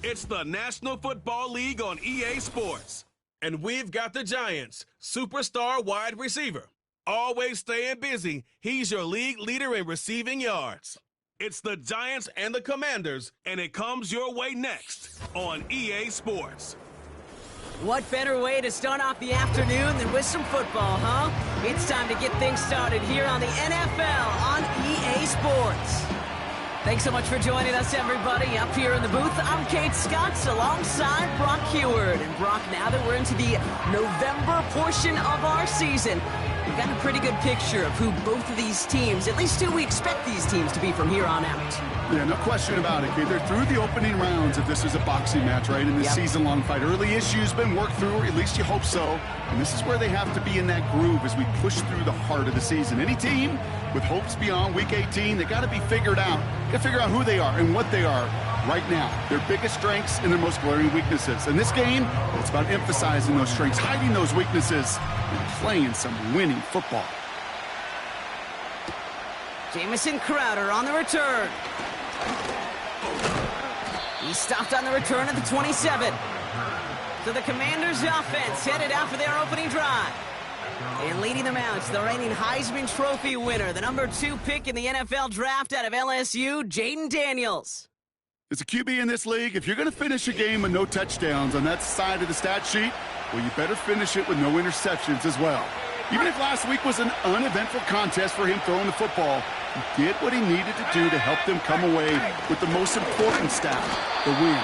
It's the National Football League on EA Sports. And we've got the Giants' superstar wide receiver. Always staying busy, he's your league leader in receiving yards. It's the Giants and the Commanders, and it comes your way next on EA Sports. What better way to start off the afternoon than with some football, huh? It's time to get things started here on the NFL on EA Sports. Thanks so much for joining us, everybody. Up here in the booth, I'm Kate Scotts alongside Brock Heward. And Brock, now that we're into the November portion of our season, we've got a pretty good picture of who both of these teams, at least who we expect these teams to be from here on out. Yeah, no question about it, Kate. They're through the opening rounds if this is a boxing match, right? In this season-long fight. Early issues been worked through, or at least you hope so. And this is where they have to be in that groove as we push through the heart of the season. Any team with hopes beyond Week 18, they got to be figured out. Got to figure out who they are and what they are right now. Their biggest strengths and their most glaring weaknesses. In this game, it's about emphasizing those strengths, hiding those weaknesses, and playing some winning football. Jamison Crowder on the return. He stopped on the return at the 27. So the Commanders' offense headed out for their opening drive. And leading them out is the reigning Heisman Trophy winner, the number 2 pick in the NFL draft out of LSU, Jaden Daniels. As a QB in this league, if you're going to finish a game with no touchdowns on that side of the stat sheet, well, you better finish it with no interceptions as well. Even if last week was an uneventful contest for him throwing the football, he did what he needed to do to help them come away with the most important stat, the win.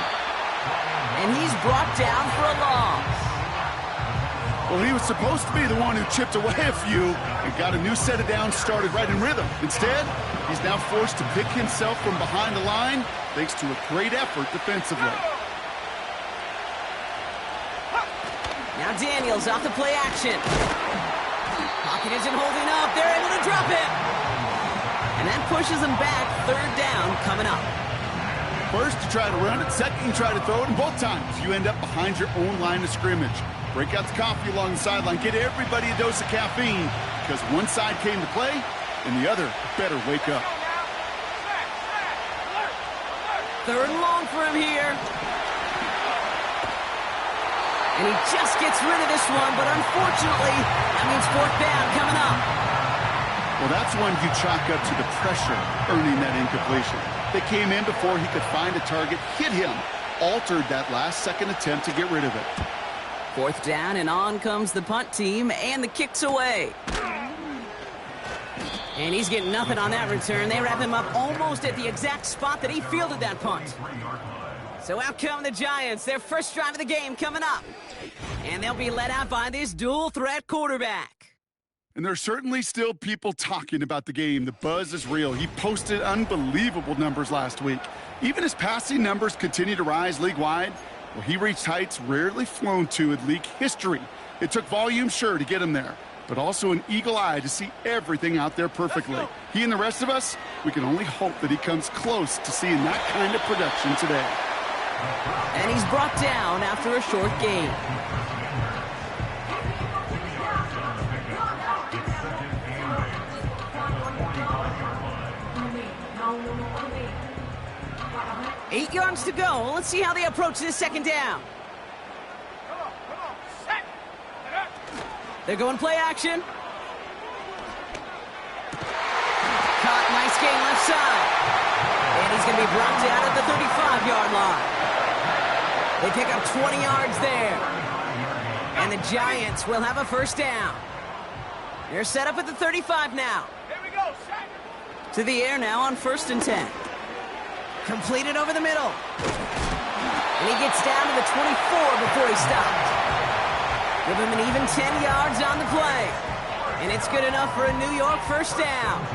And he's brought down for a loss. Well, he was supposed to be the one who chipped away a few and got a new set of downs started right in rhythm. Instead, he's now forced to pick himself from behind the line thanks to a great effort defensively. Now Daniels off the play action. Pocket isn't holding up. They're able to drop it. And that pushes them back. 3rd down coming up. First, you try to run it. Second, you try to throw it. And both times, you end up behind your own line of scrimmage. Break out the coffee along the sideline. Get everybody a dose of caffeine because one side came to play and the other better wake up. 3rd and long for him here. And he just gets rid of this one, but unfortunately, that means fourth down coming up. Well, that's one you chalk up to the pressure earning that incompletion. They came in before he could find a target, hit him, altered that last-second attempt to get rid of it. Fourth down, and on comes the punt team, and the kick's away. And he's getting nothing on that return. They wrap him up almost at the exact spot that he fielded that punt. So out come the Giants, their first drive of the game coming up. And they'll be led out by this dual-threat quarterback. And there's certainly still people talking about the game. The buzz is real. He posted unbelievable numbers last week. Even his passing numbers continue to rise league-wide. Well, he reached heights rarely flown to in league history. It took volume, sure, to get him there, but also an eagle eye to see everything out there perfectly. He and the rest of us, we can only hope that he comes close to seeing that kind of production today. And he's brought down after a short gain. Eight yards to go. Let's see how they approach this second down. They're going play action. Caught, nice gain left side. And he's going to be brought down at the 35-yard line. They pick up 20 yards there. And the Giants will have a first down. They're set up at the 35 now. Here we go, set. To the air now on 1st and 10. Completed over the middle. And he gets down to the 24 before he stopped. Give him an even 10 yards on the play. And it's good enough for a New York first down.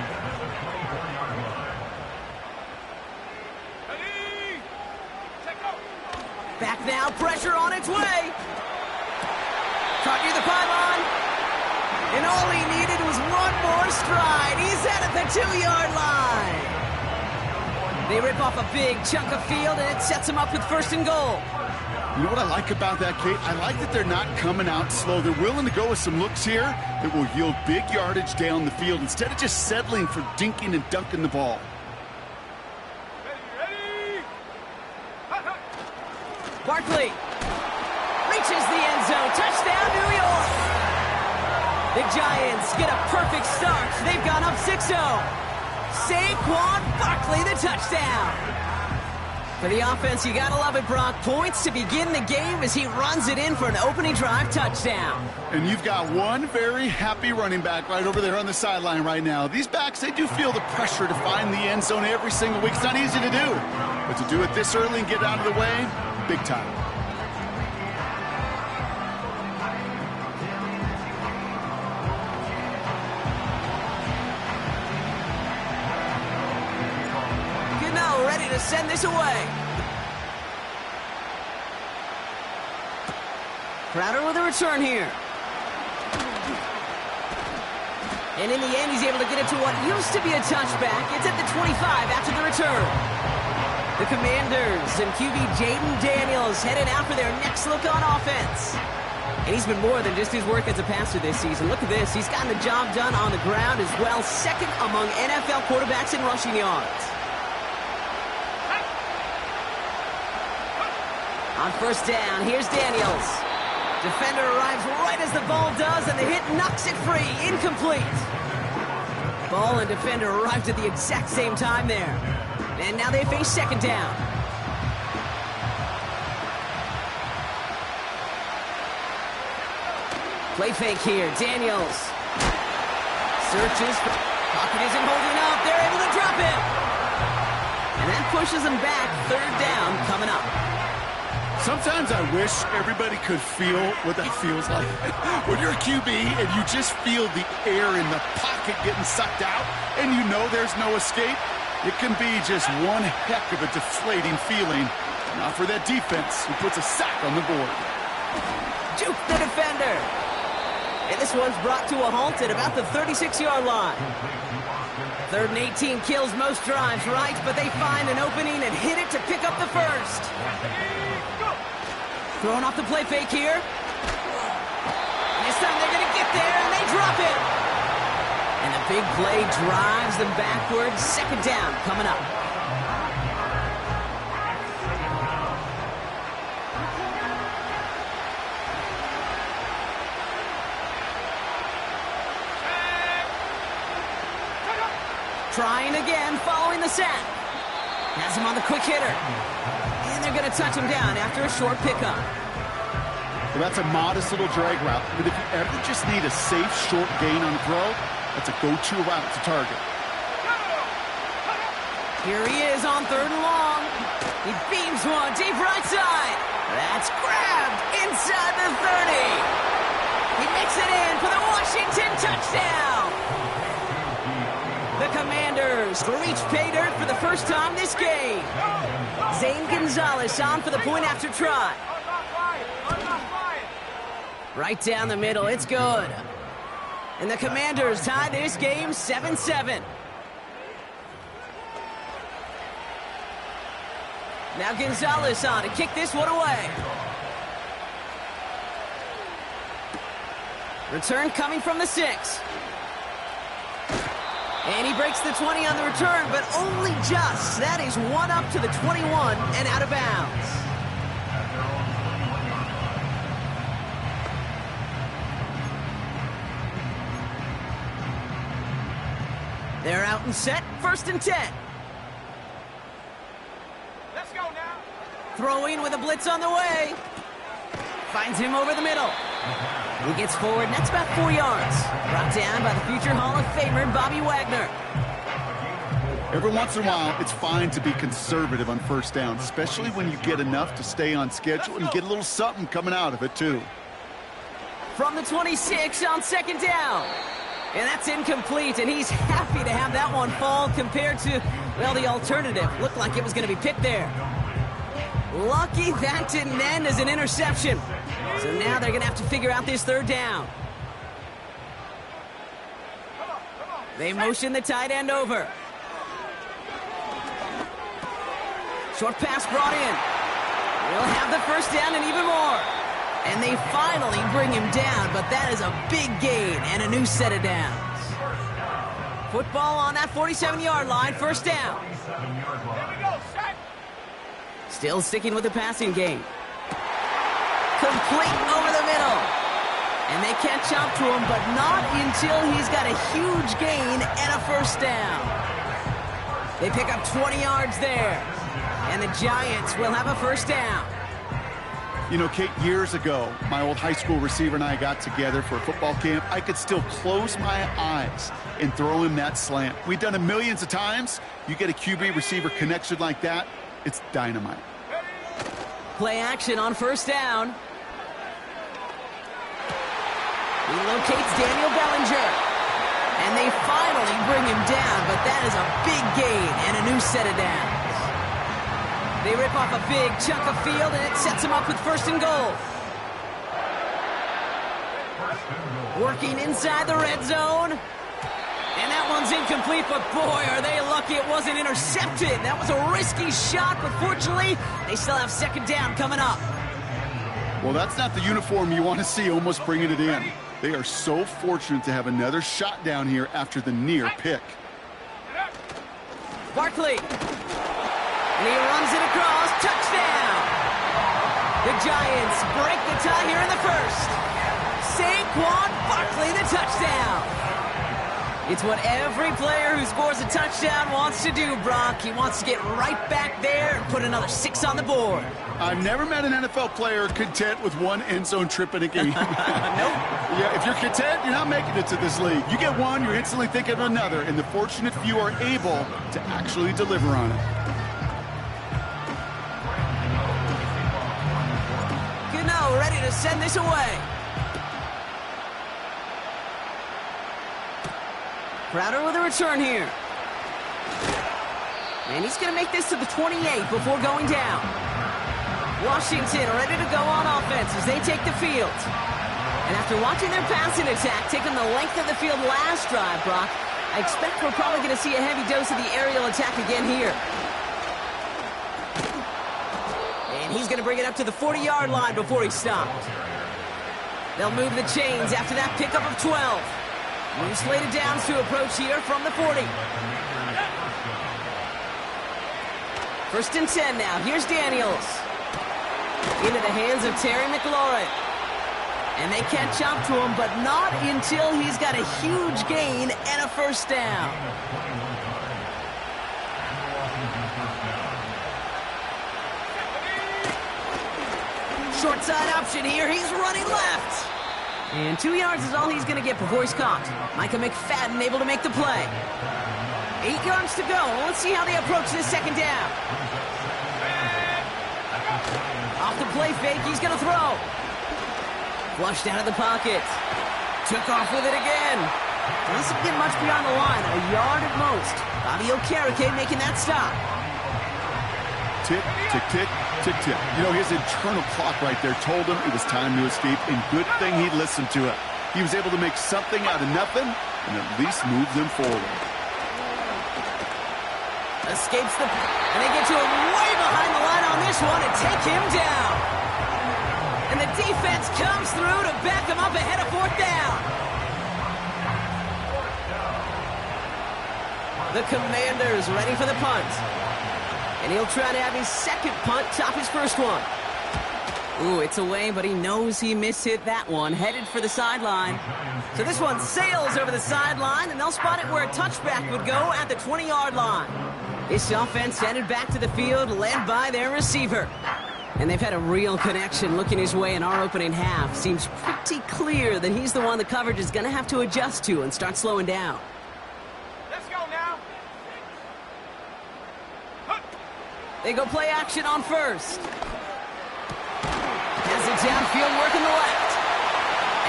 Ready? Check out. Back now, pressure on its way. Caught near the pylon. And all he needed was one more stride. He's at the 2-yard line. They rip off a big chunk of field, and it sets him up with 1st and goal. You know what I like about that, Kate? I like that they're not coming out slow. They're willing to go with some looks here that will yield big yardage down the field instead of just settling for dinking and dunking the ball. Ready? Barkley reaches the end zone. Touchdown, New York. The Giants get a perfect start. They've gone up 6-0. Saquon Barkley, the touchdown. For the offense, you gotta love it, Brock. Points to begin the game as he runs it in for an opening drive touchdown. And you've got one very happy running back right over there on the sideline right now. These backs, they do feel the pressure to find the end zone every single week. It's not easy to do, but to do it this early and get out of the way, big time. Ready to send this away. Crowder with a return here. And in the end, he's able to get it to what used to be a touchback. It's at the 25 after the return. The Commanders and QB Jaden Daniels headed out for their next look on offense. And he's been more than just his work as a passer this season. Look at this. He's gotten the job done on the ground as well. Second among NFL quarterbacks in rushing yards. On first down, here's Daniels. Defender arrives right as the ball does, and the hit knocks it free. Incomplete. Ball and defender arrived at the exact same time there. And now they face second down. Play fake here. Daniels. Searches. Pocket isn't holding up. They're able to drop him. And that pushes him back. Third down coming up. Sometimes I wish everybody could feel what that feels like. When you're a QB and you just feel the air in the pocket getting sucked out and you know there's no escape, it can be just one heck of a deflating feeling. Not for that defense who puts a sack on the board. Juke the defender. And this one's brought to a halt at about the 36-yard line. 3rd and 18 kills most drives, right? But they find an opening and hit it to pick up the first. Throwing off the play fake here. This time they're going to get there, and they drop it. And the big play drives them backwards. Second down coming up. Trying again, following the sack. Has him on the quick hitter. And they're going to touch him down after a short pickup. Well, that's a modest little drag route, but if you ever just need a safe, short gain on the throw, that's a go-to route to target. Here he is on 3rd and long. He beams one deep right side. That's grabbed inside the 30. He makes it in for the Washington touchdown. The Commanders reach pay dirt for the first time this game. Zane Gonzalez on for the point after try. Right down the middle, it's good. And the Commanders tie this game 7-7. Now Gonzalez on to kick this one away. Return coming from the 6. And he breaks the 20 on the return, but only just. That is one up to the 21 and out of bounds. They're out and set, 1st and 10. Let's go now. Throwing with a blitz on the way. Finds him over the middle. He gets forward, and that's about 4 yards. Brought down by the future Hall of Famer, Bobby Wagner. Every once in a while, it's fine to be conservative on 1st down, especially when you get enough to stay on schedule and get a little something coming out of it, too. From the 26 on 2nd down. And that's incomplete, and he's happy to have that one fall compared to, well, the alternative. Looked like it was going to be picked there. Lucky that didn't end as an interception. So now they're going to have to figure out this 3rd down. They motion the tight end over. Short pass brought in. They'll have the 1st down and even more. And they finally bring him down, but that is a big gain and a new set of downs. Football on that 47-yard line, 1st down. Still sticking with the passing game. Complete over the middle. And they catch up to him, but not until he's got a huge gain and a 1st down. They pick up 20 yards there. And the Giants will have a 1st down. You know, Kate, years ago, my old high school receiver and I got together for a football camp. I could still close my eyes and throw him that slant. We've done it millions of times. You get a QB receiver connection like that, it's dynamite. Play action on 1st down. He locates Daniel Bellinger. And they finally bring him down, but that is a big gain and a new set of downs. They rip off a big chunk of field, and it sets them up with 1st and goal. Working inside the red zone. And that one's incomplete, but boy, are they lucky it wasn't intercepted. That was a risky shot, but fortunately, they still have 2nd down coming up. Well, that's not the uniform you want to see almost bringing it in. They are so fortunate to have another shot down here after the near pick. Barkley. And he runs it across. Touchdown! The Giants break the tie here in the 1st. Saquon Barkley, the touchdown. It's what every player who scores a touchdown wants to do, Brock. He wants to get right back there and put another 6 on the board. I've never met an NFL player content with one end zone trip in a game. Nope. Yeah, if you're content, you're not making it to this league. You get one, you're instantly thinking of another, and the fortunate few are able to actually deliver on it. Gano ready to send this away. Crowder with a return here. And he's going to make this to the 28 before going down. Washington ready to go on offense as they take the field. And after watching their passing attack taking the length of the field last drive, Brock, I expect we're probably going to see a heavy dose of the aerial attack again here. And he's going to bring it up to the 40-yard line before he stopped. They'll move the chains after that pickup of 12. New slated downs to approach here from the 40. 1st and 10 now. Here's Daniels. Into the hands of Terry McLaurin. And they catch up to him, but not until he's got a huge gain and a 1st down. Short side option here. He's running left. And 2 yards is all he's going to get before he's caught. Micah McFadden able to make the play. 8 yards to go. Let's see how they approach this second down. Off the play fake, he's going to throw. Flushed out of the pocket. Took off with it again. Doesn't get much beyond the line, a yard at most. Bobby Okereke making that stop. Tick, tick, tick, tick, tick. You know, his internal clock right there told him it was time to escape, and good thing he listened to it. He was able to make something out of nothing and at least move them forward. Escapes the... And they get to him way behind the line on this one and take him down. And the defense comes through to back him up ahead of fourth down. The Commanders ready for the punt. And he'll try to have his second punt top his first one. Ooh, it's away, but he knows he mishit that one. Headed for the sideline. So this one sails over the sideline, and they'll spot it where a touchback would go at the 20-yard line. This offense headed back to the field, led by their receiver. And they've had a real connection looking his way in our opening half. Seems pretty clear that he's the one the coverage is going to have to adjust to and start slowing down. Let's go now. They go play action on first. Has it downfield working the left.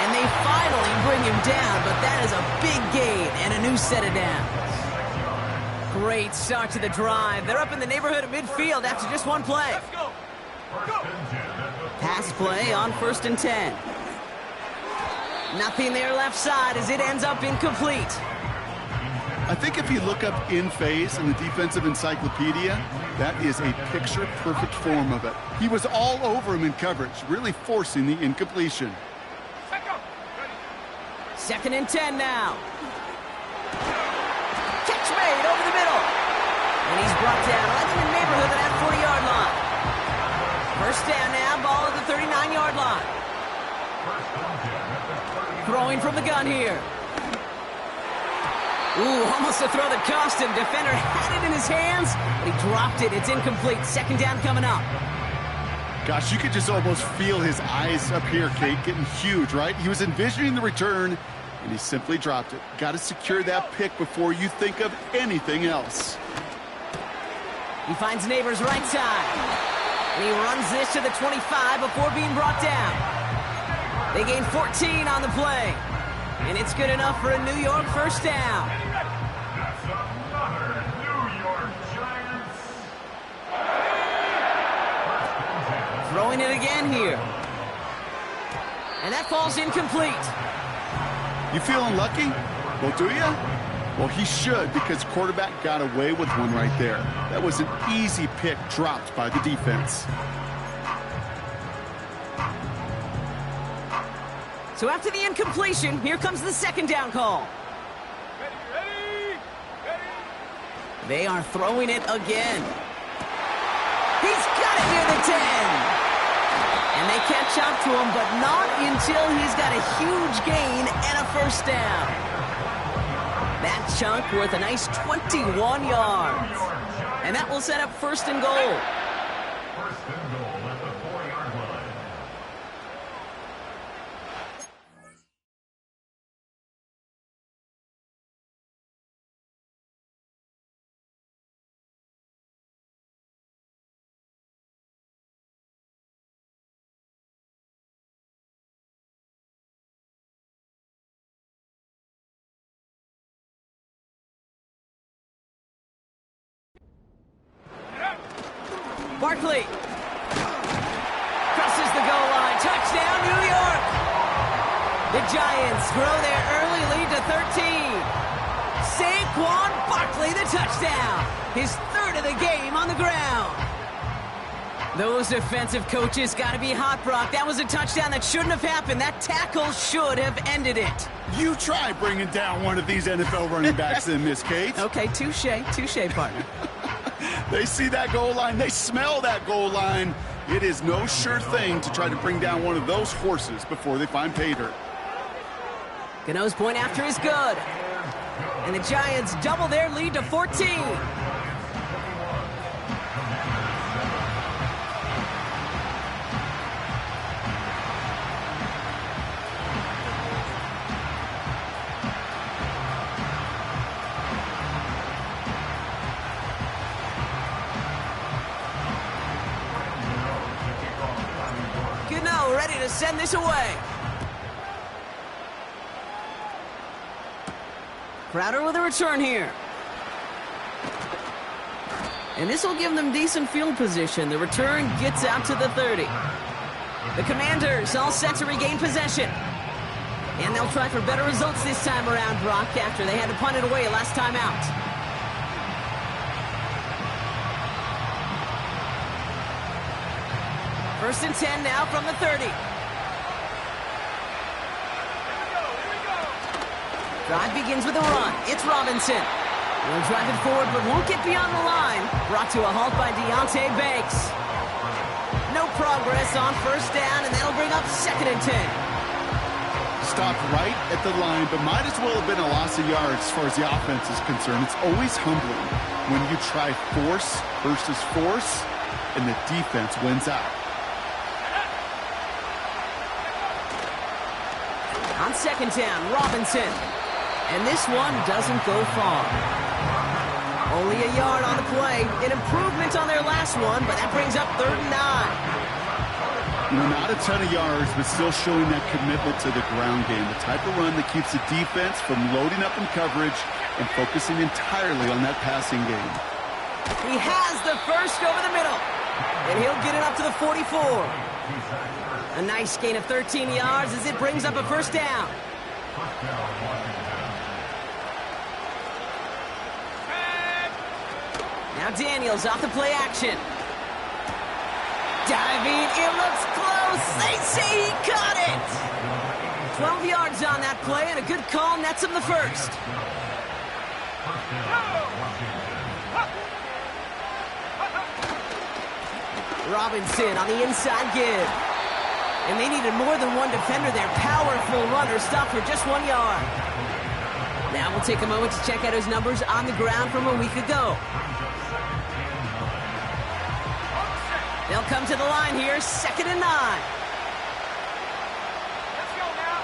And they finally bring him down, but that is a big gain and a new set of downs. Great start to the drive. They're up in the neighborhood of midfield after just one play. Let's go. Go. Pass play on 1st and 10. Nothing there left side as it ends up incomplete. I think if you look up in phase in the defensive encyclopedia, that is a picture-perfect form of it. He was all over him in coverage, really forcing the incompletion. Let's go. 2nd and 10 now. Catch made over the middle. And he's brought down right in the neighborhood of that 40-yard line. First down now, ball at the 39-yard line. Throwing from the gun here. Ooh, almost a throw that cost him. Defender had it in his hands, but he dropped it. It's incomplete. Second down coming up. Gosh, you could just almost feel his eyes up here, Kate, getting huge, right? He was envisioning the return, and he simply dropped it. Got to secure that pick before you think of anything else. He finds Neighbors right side. And he runs this to the 25 before being brought down. They gain 14 on the play. And it's good enough for a New York first down. That's another New York Giants. Throwing it again here. And that falls incomplete. You feeling lucky? Well, do you? Well, he should, because quarterback got away with one right there. That was an easy pick dropped by the defense. So after the incompletion, here comes the second down call. Ready. They are throwing it again. He's got it near the 10. And they catch up to him, but not until he's got a huge gain and a first down. That chunk worth a nice 21 yards. And that will set up 1st and goal. First and goal at the 4-yard line. Barkley crosses the goal line. Touchdown, New York. The Giants grow their early lead to 13. Saquon Barkley, the touchdown. His 3rd of the game on the ground. Those defensive coaches got to be hot, Brock. That was a touchdown that shouldn't have happened. That tackle should have ended it. You try bringing down one of these NFL running backs then, Miss Kate. Okay, touche, partner. They see that goal line. They smell that goal line. It is no sure thing to try to bring down one of those horses before they find pay dirt. Gano's point after is good. And the Giants double their lead to 14. send this away. Crowder with a return here. And this will give them decent field position. The return gets out to the 30. The Commanders all set to regain possession. And they'll try for better results this time around, Brock, after they had to punt it away last time out. First and 10 now from the 30. Drive begins with a run. It's Robinson. He'll drive it forward, but won't get beyond the line. Brought to a halt by Deontay Banks. No progress on first down, and that'll bring up second and 10. Stopped right at the line, but might as well have been a loss of yards as far as the offense is concerned. It's always humbling when you try force versus force, and the defense wins out. On second down, Robinson. And this one doesn't go far. Only a yard on the play. An improvement on their last one, but that brings up 3rd and 9. Not a ton of yards, but still showing that commitment to the ground game. The type of run that keeps the defense from loading up in coverage and focusing entirely on that passing game. He has the first over the middle. And he'll get it up to the 44. A nice gain of 13 yards as it brings up a first down. Now Daniels off the play action. Diving, it looks close. They say he caught it. 12 yards on that play, and a good call nets him the first. Robinson on the inside give. And they needed more than one defender there. Powerful runner stopped for just 1 yard. Now we'll take a moment to check out his numbers on the ground from a week ago. They'll come to the line here, 2nd and 9. Let's go now.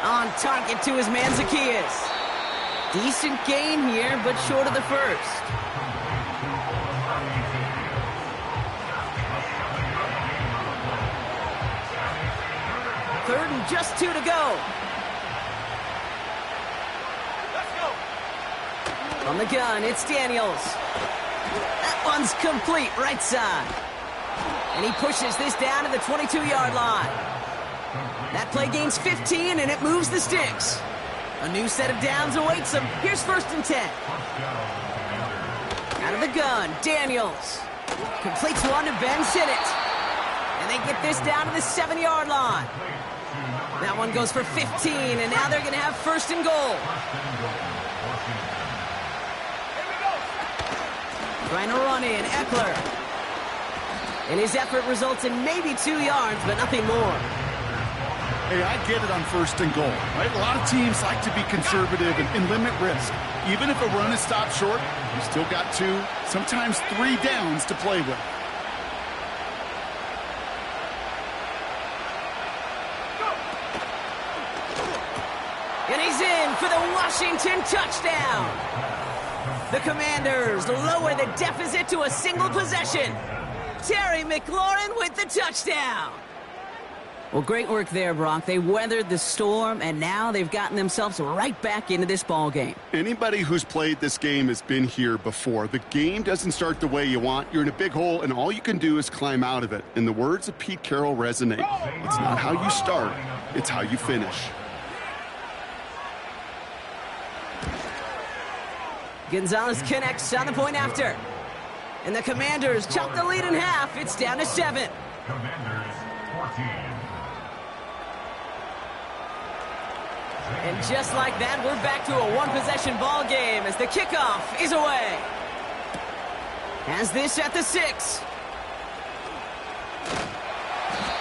On target to his man, Zacchaeus. Decent gain here, but short of the first. Third and just 2 to go. On the gun, it's Daniels. That one's complete, right side. And he pushes this down to the 22-yard line. That play gains 15, and it moves the sticks. A new set of downs awaits him. Here's 1st and 10. Out of the gun, Daniels. Completes one to Ben Sinnott. And they get this down to the 7-yard line. That one goes for 15, and now they're going to have 1st and goal. Trying to run in, Eckler. And his effort results in maybe 2 yards, but nothing more. Hey, I get it on 1st and goal, right? A lot of teams like to be conservative and limit risk. Even if a run is stopped short, you still got 2, sometimes 3 downs to play with. And he's in for the Washington touchdown. The Commanders lower the deficit to a single possession. Terry McLaurin with the touchdown. Well, great work there, Brock. They weathered the storm, and now they've gotten themselves right back into this ball game. Anybody who's played this game has been here before. The game doesn't start the way you want. You're in a big hole, and all you can do is climb out of it. And the words of Pete Carroll resonate. It's not how you start, it's how you finish. Gonzalez connects on the point after. And the Commanders chop the lead in half. It's down to 7. Commanders 14. And just like that, we're back to a one-possession ball game as the kickoff is away. Has this at the 6.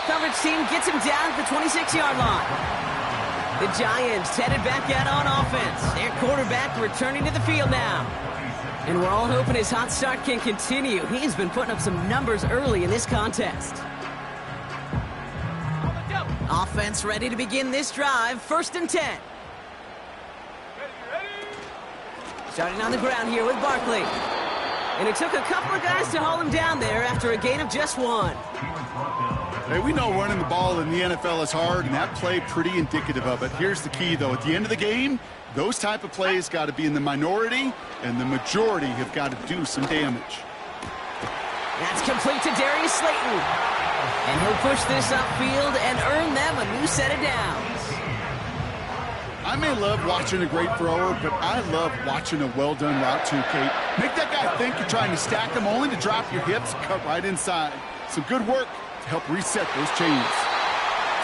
Coverage team gets him down at the 26-yard line. The Giants headed back out on offense. Their quarterback returning to the field now. And we're all hoping his hot start can continue. He has been putting up some numbers early in this contest. Offense ready to begin this drive. 1st and 10. Ready. Starting on the ground here with Barkley. And it took a couple of guys to hold him down there after a gain of just 1. Hey, we know running the ball in the NFL is hard, and that play pretty indicative of it. Here's the key, though. At the end of the game, those type of plays got to be in the minority, and the majority have got to do some damage. That's complete to Darius Slayton. And he'll push this upfield and earn them a new set of downs. I may love watching a great thrower, but I love watching a well-done route too, Kate. Make that guy think you're trying to stack him only to drop your hips, cut right inside. Some good work to help reset those chains.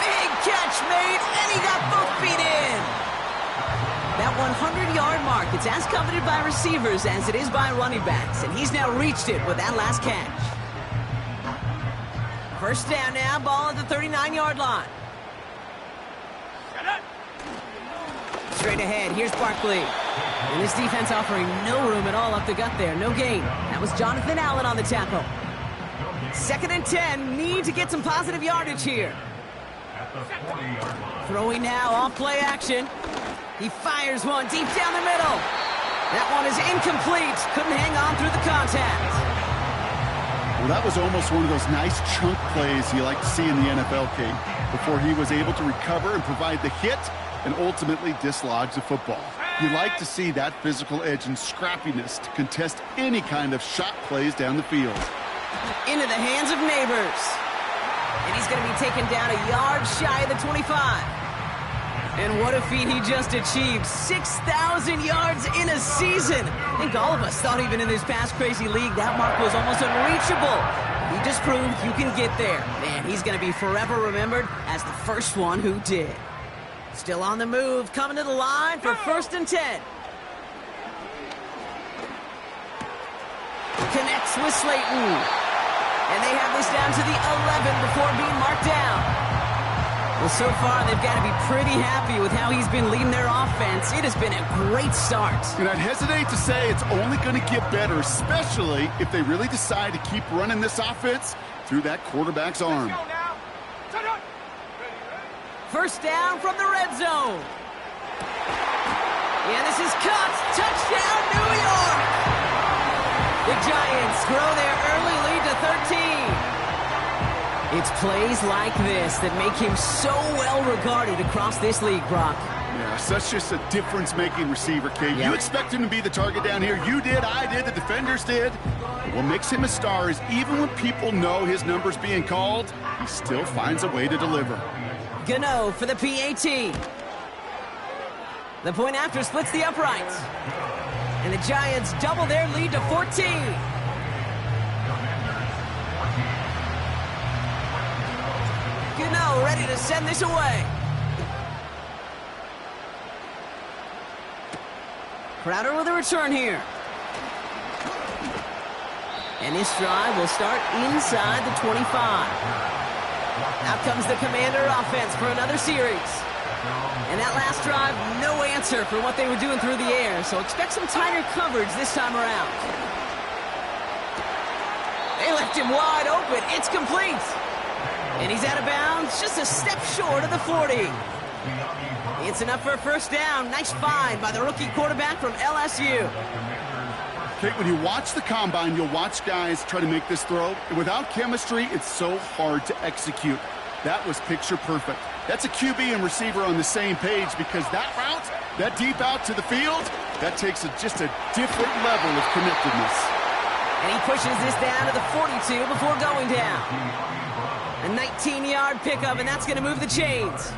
Big catch made, and he got both feet in. That 100-yard mark, it's as coveted by receivers as it is by running backs, and he's now reached it with that last catch. First down now, ball at the 39-yard line. Straight ahead, here's Barkley. And this defense offering no room at all up the gut there. No gain. That was Jonathan Allen on the tackle. 2nd and 10. Need to get some positive yardage here. Throwing now, off play action. He fires one deep down the middle. That one is incomplete. Couldn't hang on through the contact. Well, that was almost one of those nice chunk plays you like to see in the NFL, Kate, before he was able to recover and provide the hit and ultimately dislodge the football. You like to see that physical edge and scrappiness to contest any kind of shot plays down the field. Into the hands of Neighbors. And he's going to be taken down a yard shy of the 25. And what a feat he just achieved. 6,000 yards in a season. I think all of us thought even in this past crazy league that mark was almost unreachable. He just proved you can get there. Man, he's going to be forever remembered as the first one who did. Still on the move, coming to the line for 1st and 10. Connects with Slayton. And they have this down to the 11 before being marked down. Well, so far, they've got to be pretty happy with how he's been leading their offense. It has been a great start. And I'd hesitate to say it's only going to get better, especially if they really decide to keep running this offense through that quarterback's arm. First down from the red zone. Yeah, this is cut. Touchdown, New York. The Giants grow their early lead to 13. It's plays like this that make him so well regarded across this league, Brock. Yeah, such just a difference-making receiver, Kate. You expect him to be the target down here. You did, I did, the defenders did. What makes him a star is even when people know his number's being called, he still finds a way to deliver. Gano for the PAT. The point after splits the uprights. And the Giants double their lead to 14. Gano ready to send this away. Crowder with a return here. And this drive will start inside the 25. Out comes the Commander offense for another series. And that last drive, no answer for what they were doing through the air, so expect some tighter coverage this time around. They left him wide open. It's complete. And he's out of bounds, just a step short of the 40. It's enough for a first down. Nice find by the rookie quarterback from LSU. Kate, when you watch the combine, you'll watch guys try to make this throw. And without chemistry, it's so hard to execute. That was picture perfect. That's a QB and receiver on the same page because that route, that deep out to the field, that takes just a different level of connectedness. And he pushes this down to the 42 before going down. A 19-yard pickup, and that's going to move the chains.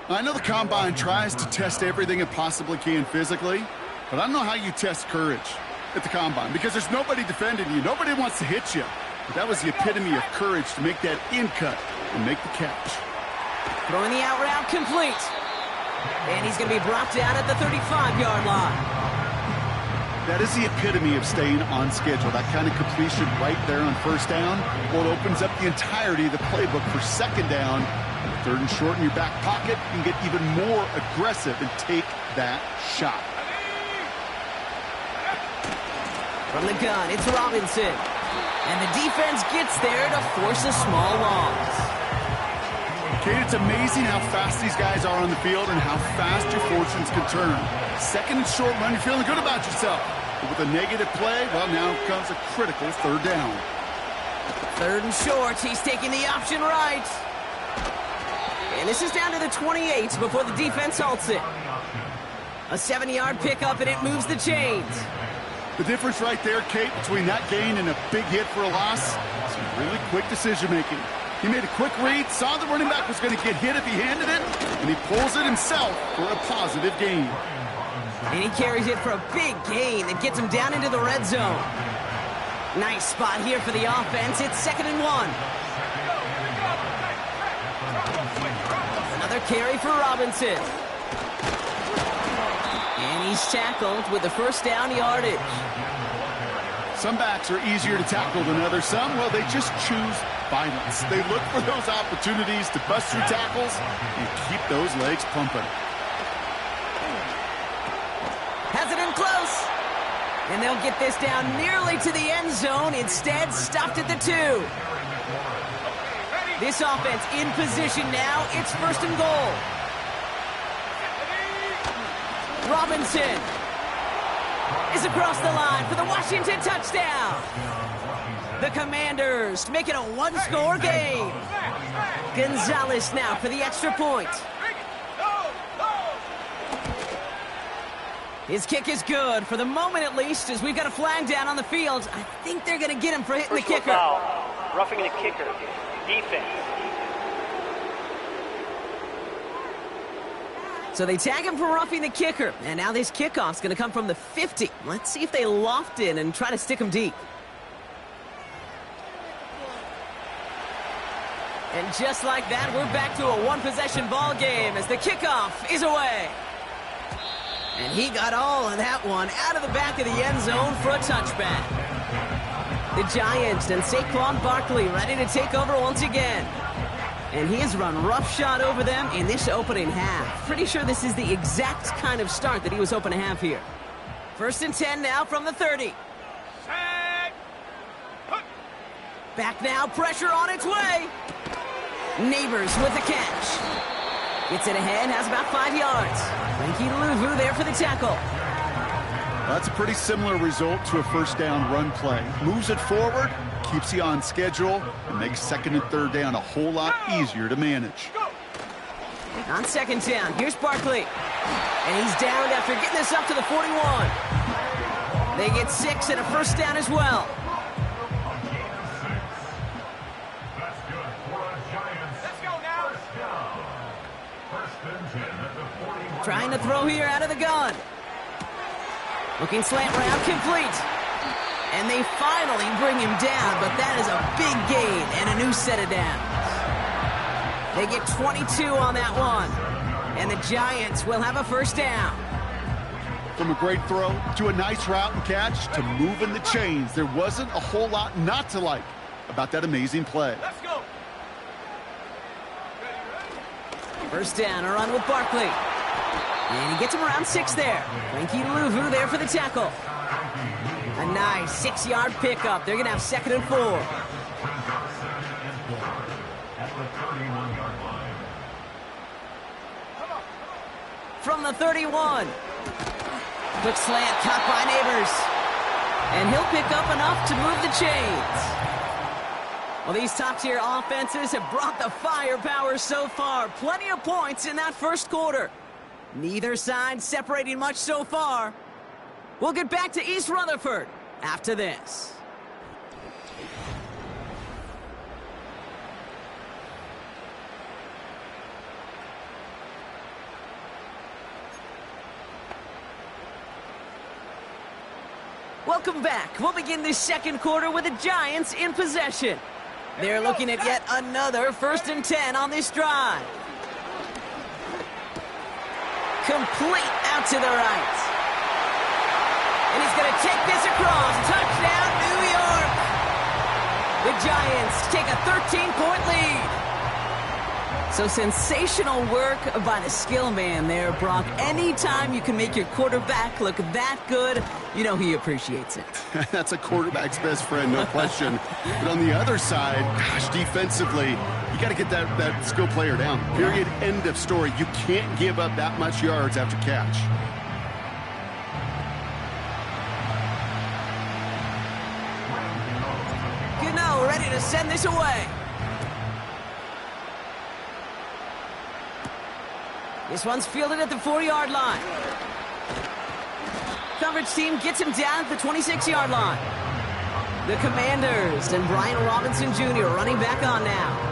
I know the combine tries to test everything it possibly can physically, but I don't know how you test courage at the combine because there's nobody defending you. Nobody wants to hit you. But that was the epitome of courage to make that in cut and make the catch. Throwing the out route complete. And he's going to be brought down at the 35-yard line. That is the epitome of staying on schedule. That kind of completion right there on first down. Well, it opens up the entirety of the playbook for second down. Third and short in your back pocket. You can get even more aggressive and take that shot. From the gun, it's Robinson. And the defense gets there to force a small loss. Kate, it's amazing how fast these guys are on the field and how fast your fortunes can turn. Second and short run, you're feeling good about yourself. With a negative play, well, now comes a critical third down. 3rd and short. He's taking the option right. And this is down to the 28 before the defense halts it. A 7-yard pickup, and it moves the chains. The difference right there, Kate, between that gain and a big hit for a loss, some really quick decision-making. He made a quick read, saw the running back was going to get hit if he handed it, and he pulls it himself for a positive gain. And he carries it for a big gain that gets him down into the red zone. Nice spot here for the offense. It's 2nd and 1. Another carry for Robinson. And he's tackled with the first down yardage. Some backs are easier to tackle than others. Some, well, they just choose violence. They look for those opportunities to bust through tackles and keep those legs pumping. Has it in close. And they'll get this down nearly to the end zone. Instead, stopped at the 2. This offense in position now. It's 1st and goal. Robinson is across the line for the Washington touchdown. The Commanders make it a 1-score game. Gonzalez now for the extra point. His kick is good, for the moment at least, as we've got a flag down on the field. I think they're going to get him for hitting the kicker. Foul. Roughing the kicker. Defense. So they tag him for roughing the kicker. And now this kickoff's going to come from the 50. Let's see if they loft in and try to stick him deep. And just like that, we're back to a one-possession ball game as the kickoff is away. And he got all of that one out of the back of the end zone for a touchback. The Giants and Saquon Barkley ready to take over once again. And he has run roughshod over them in this opening half. Pretty sure this is the exact kind of start that he was hoping to have here. 1st and 10 now from the 30. Back now, pressure on its way. Neighbors with the catch. Gets it ahead, has about 5 yards. Frankie Louvu there for the tackle. That's a pretty similar result to a first down run play. Moves it forward, keeps you on schedule, and makes 2nd and 3rd down a whole lot easier to manage. On 2nd down, here's Barkley. And he's downed after getting this up to the 41. They get 6 and a first down as well. Trying to throw here out of the gun. Looking slant route complete. And they finally bring him down, but that is a big gain and a new set of downs. They get 22 on that one. And the Giants will have a first down. From a great throw to a nice route and catch to moving the chains, there wasn't a whole lot not to like about that amazing play. Let's go. First down, a run with Barkley. And he gets him around 6 there. Frankie Louvu there for the tackle. A nice 6-yard pickup. They're going to have 2nd and 4. From the 31. Quick slant caught by Neighbors. And he'll pick up enough to move the chains. Well, these top-tier offenses have brought the firepower so far. Plenty of points in that first quarter. Neither side separating much so far. We'll get back to East Rutherford after this. Welcome back. We'll begin this second quarter with the Giants in possession. They're looking at yet another 1st and 10 on this drive. Complete out to the right. And he's going to take this across. Touchdown, New York. The Giants take a 13-point lead. So sensational work by the skill man there, Brock. Anytime you can make your quarterback look that good, you know he appreciates it. That's a quarterback's best friend, no question. But on the other side, gosh, defensively, you got to get that skill player down. Period, end of story. You can't give up that much yards after catch. send this away. This one's fielded at the 4-yard line. Coverage team gets him down at the 26-yard line. The Commanders and Brian Robinson Jr. running back on now.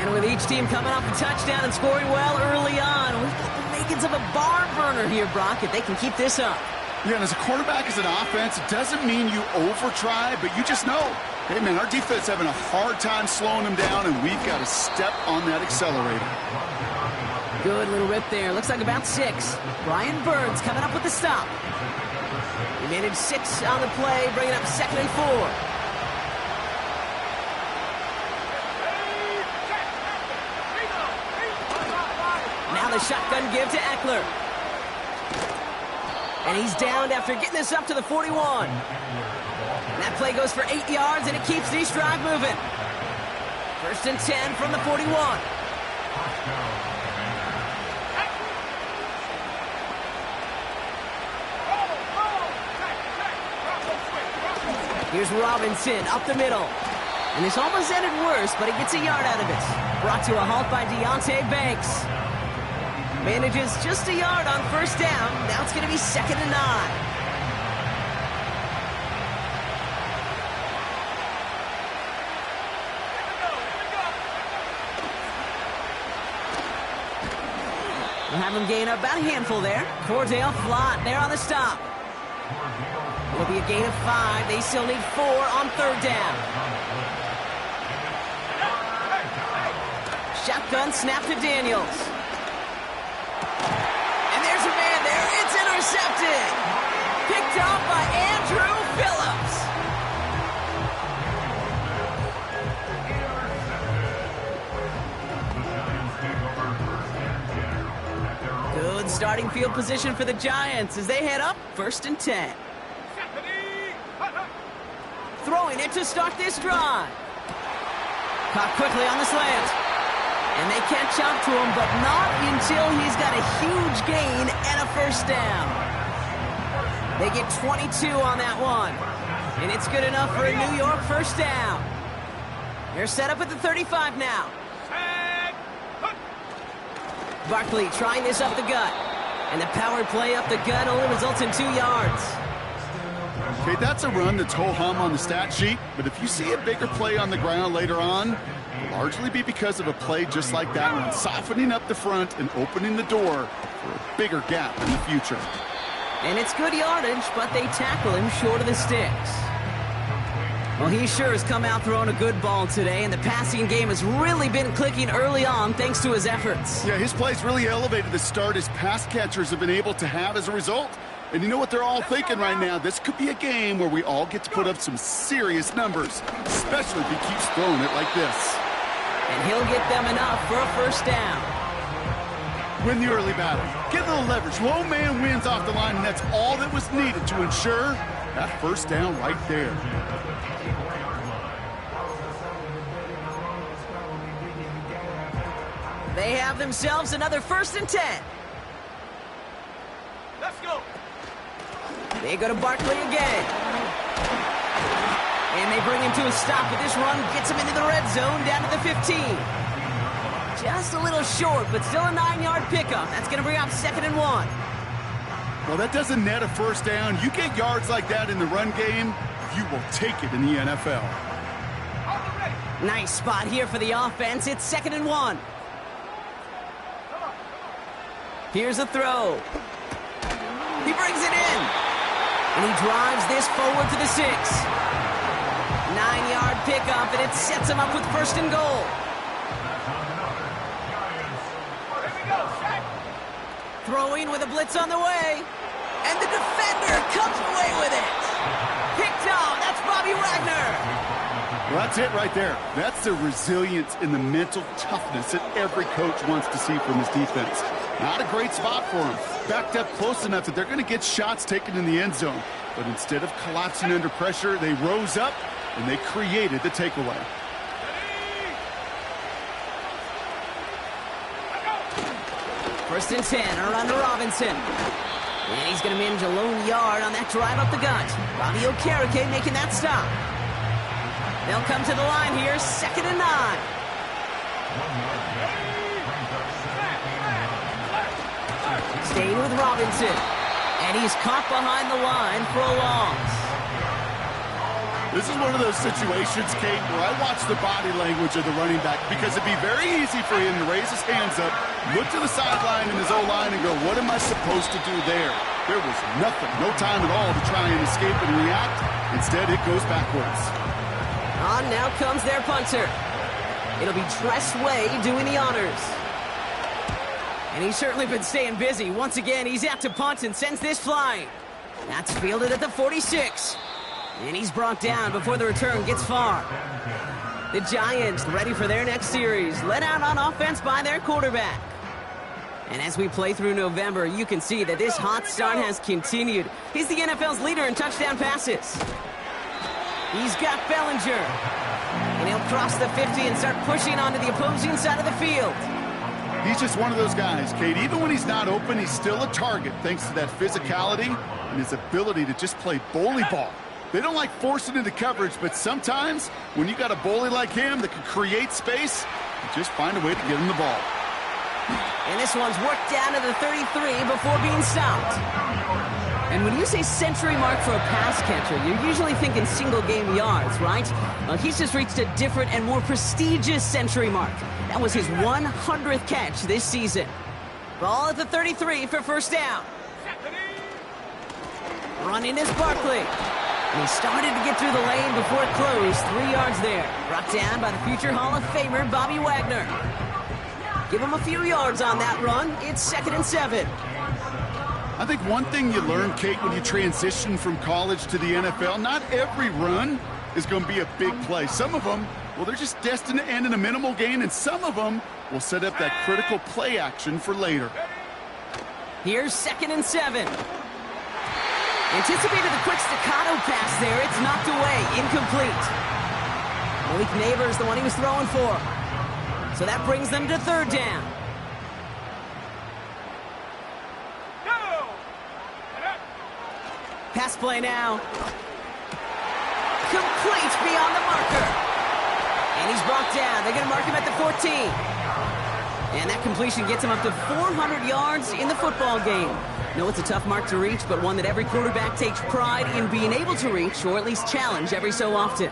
And with each team coming off a touchdown and scoring well early on, we've got the makings of a barn burner here, Brock, if they can keep this up. Yeah, and as a quarterback, as an offense, it doesn't mean you over-try, but you just know, hey, man, our defense having a hard time slowing them down, and we've got to step on that accelerator. Good little rip there. Looks like about 6. Brian Burns coming up with the stop. He managed 6 on the play, bringing up 2nd and 4. Now the shotgun give to Eckler. And he's downed after getting this up to the 41. And that play goes for 8 yards, and it keeps this drive moving. 1st and 10 from the 41. Here's Robinson up the middle. And this almost ended worse, but he gets a yard out of it. Brought to a halt by Deontay Banks. Manages just a yard on 1st down. Now it's going to be 2nd and 9. We'll have him gain about a handful there. Cordell Flott there on the stop. It'll be a gain of 5. They still need 4 on 3rd down. Shotgun snap to Daniels. And there's a man there. It's intercepted. Picked off by Andrew Phillips. Good starting field position for the Giants as they head up 1st and 10. Throwing it to start this drive. Caught quickly on the slant. And they catch up to him, but not until he's got a huge gain and a 1st down. They get 22 on that one. And it's good enough for a New York 1st down. They're set up at the 35 now. Barkley trying this up the gut. And the power play up the gut only results in 2 yards. Okay, that's a run that's ho-hum on the stat sheet, but if you see a bigger play on the ground later on, it'll largely be because of a play just like that one, softening up the front and opening the door for a bigger gap in the future. And it's good yardage, but they tackle him short of the sticks. Well, he sure has come out throwing a good ball today, and the passing game has really been clicking early on thanks to his efforts. Yeah, his plays really elevated the start his pass catchers have been able to have as a result. And you know what they're all thinking right now? This could be a game where we all get to put up some serious numbers, especially if he keeps throwing it like this. And he'll get them enough for a 1st down. Win the early battle. Get a little leverage. Low man wins off the line, and that's all that was needed to ensure that 1st down right there. They have themselves another 1st and 10. Let's go. They go to Barkley again. And they bring him to a stop, but this run gets him into the red zone down to the 15. Just a little short, but still a 9-yard pickup. That's going to bring up 2nd and 1. Well, that doesn't net a 1st down. You get yards like that in the run game, you will take it in the NFL. Nice spot here for the offense. It's 2nd and 1. Here's a throw. He brings it in. And he drives this forward to the 6. 9-yard pickup, and it sets him up with 1st and goal. Throwing with a blitz on the way. And the defender comes away with it. Picked off. That's Bobby Wagner. Well, that's it right there. That's the resilience and the mental toughness that every coach wants to see from his defense. Not a great spot for him. Backed up close enough that they're going to get shots taken in the end zone. But instead of collapsing under pressure, they rose up and they created the takeaway. 1st and 10, a run to Robinson. And he's going to manage a lone yard on that drive up the gut. Bobby Okereke making that stop. They'll come to the line here, 2nd and 9. Staying with Robinson. And he's caught behind the line for a loss. This is one of those situations, Kate, where I watch the body language of the running back because it'd be very easy for him to raise his hands up, look to the sideline in his O-line and go, what am I supposed to do there? There was nothing, no time at all to try and escape and react. Instead, it goes backwards. On now comes their punter. It'll be Tress Way doing the honors. And he's certainly been staying busy. Once again, he's out to punt and sends this flying. That's fielded at the 46. And he's brought down before the return gets far. The Giants ready for their next series, led out on offense by their quarterback. And as we play through November, you can see that this hot start has continued. He's the NFL's leader in touchdown passes. He's got Bellinger. And he'll cross the 50 and start pushing onto the opposing side of the field. He's just one of those guys, Kate. Even when he's not open, he's still a target thanks to that physicality and his ability to just play bully ball. They don't like forcing into coverage, but sometimes when you got a bully like him that can create space, you just find a way to get him the ball. And this one's worked down to the 33 before being stopped. And when you say century mark for a pass catcher, you're usually thinking single game yards, right? Well, he's just reached a different and more prestigious century mark. That was his 100th catch this season. Ball at the 33 for first down. Running is Barkley. And he started to get through the lane before it closed. 3 yards there. Brought down by the future Hall of Famer, Bobby Wagner. Give him a few yards on that run. It's 2nd and 7. I think one thing you learn, Kate, when you transition from college to the NFL, not every run is going to be a big play. Some of them, well, they're just destined to end in a minimal gain, and some of them will set up that critical play action for later. Here's 2nd and 7. Anticipated the quick staccato pass there. It's knocked away. Incomplete. Malik Neighbors, the one he was throwing for. So that brings them to 3rd down. Pass play now. Complete beyond the marker. And he's brought down. They're going to mark him at the 14. And that completion gets him up to 400 yards in the football game. No, it's a tough mark to reach, but one that every quarterback takes pride in being able to reach, or at least challenge every so often.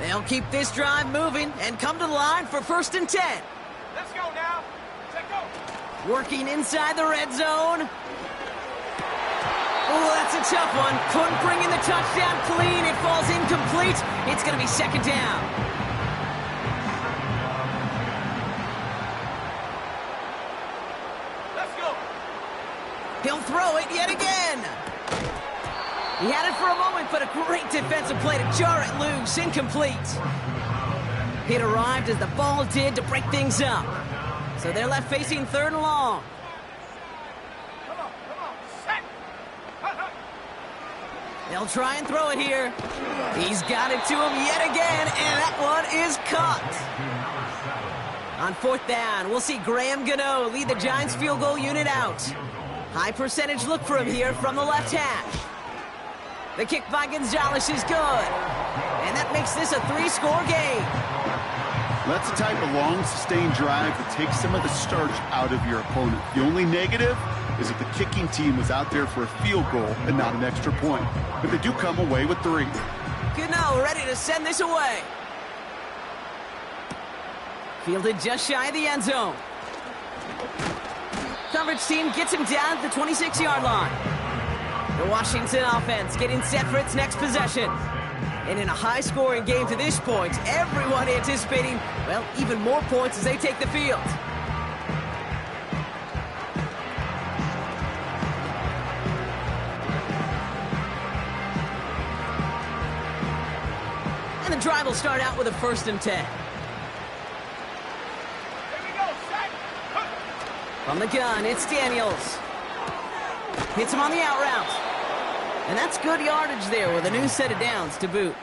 They'll keep this drive moving and come to the line for 1st and 10. Let's go now. Let's go. Working inside the red zone. Oh, that's a tough one. Couldn't bring in the touchdown clean. It falls incomplete. It's going to be 2nd down. Let's go. He'll throw it yet again. He had it for a moment, but a great defensive play to jar it loose. Incomplete. It arrived as the ball did to break things up. So they're left facing 3rd and long. Come on. Set. They'll try and throw it here. He's got it to him yet again, and that one is caught. On 4th down, we'll see Graham Gano lead the Giants field goal unit out. High percentage look for him here from the left hash. The kick by Gonzalez is good. And that makes this a 3-score game. That's the type of long, sustained drive that takes some of the starch out of your opponent. The only negative is that the kicking team was out there for a field goal and not an extra point. But they do come away with 3. Gano ready to send this away. Fielded just shy of the end zone. Coverage team gets him down at the 26-yard line. The Washington offense getting set for its next possession. And in a high-scoring game to this point, everyone anticipating, well, even more points as they take the field. And the drive will start out with a 1st and 10. Here we go. Set. From the gun, it's Daniels. Hits him on the out route. And that's good yardage there with a new set of downs to boot.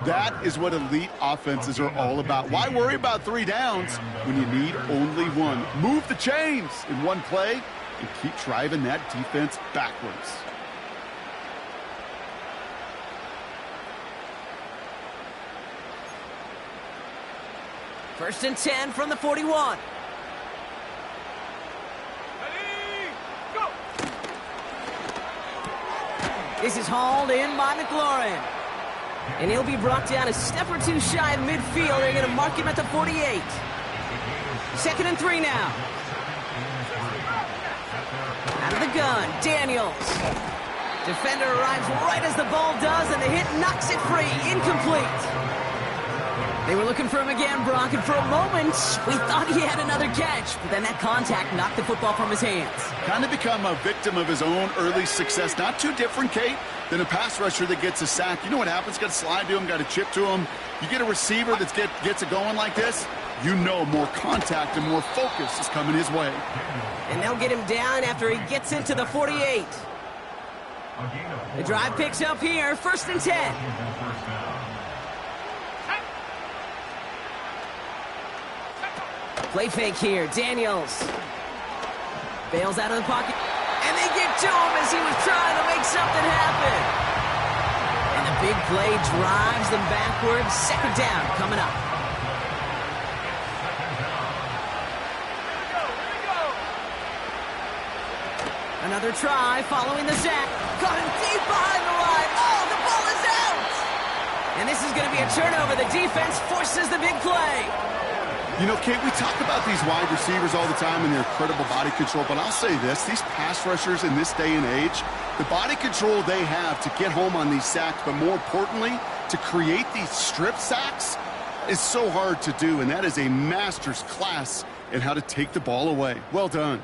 That is what elite offenses are all about. Why worry about 3 downs when you need only 1? Move the chains in one play and keep driving that defense backwards. First and 10 from the 41. Ready, go! This is hauled in by McLaurin. And he'll be brought down a step or two shy of midfield. They're going to mark him at the 48. Second and 3 now. Out of the gun, Daniels. Defender arrives right as the ball does, and the hit knocks it free. Incomplete. They were looking for him again, Brock, and for a moment, we thought he had another catch. But then that contact knocked the football from his hands. Kind of become a victim of his own early success. Not too different, Kate, than a pass rusher that gets a sack. You know what happens? Got to slide to him, got to chip to him. You get a receiver that gets it going like this, you know more contact and more focus is coming his way. And they'll get him down after he gets into the 48. The drive picks up here, first and 10. Play fake here, Daniels. Bails out of the pocket. And they get to him as he was trying to make something happen. And the big play drives them backwards. Second down coming up. Another try following the sack. Caught him deep behind the line. Oh, the ball is out! And this is going to be a turnover. The defense forces the big play. You know, Kate, we talk about these wide receivers all the time and their incredible body control, but I'll say this, these pass rushers in this day and age, the body control they have to get home on these sacks, but more importantly, to create these strip sacks is so hard to do, and that is a master's class in how to take the ball away. Well done.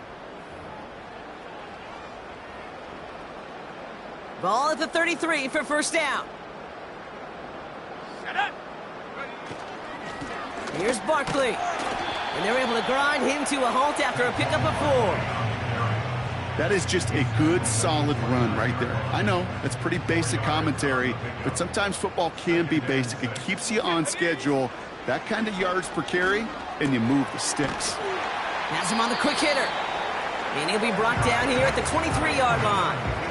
Ball at the 33 for first down. Set up! Here's Barkley. And they're able to grind him to a halt after a pickup of 4. That is just a good, solid run right there. I know, that's pretty basic commentary, but sometimes football can be basic. It keeps you on schedule, that kind of yards per carry, and you move the sticks. Has him on the quick hitter. And he'll be brought down here at the 23-yard line.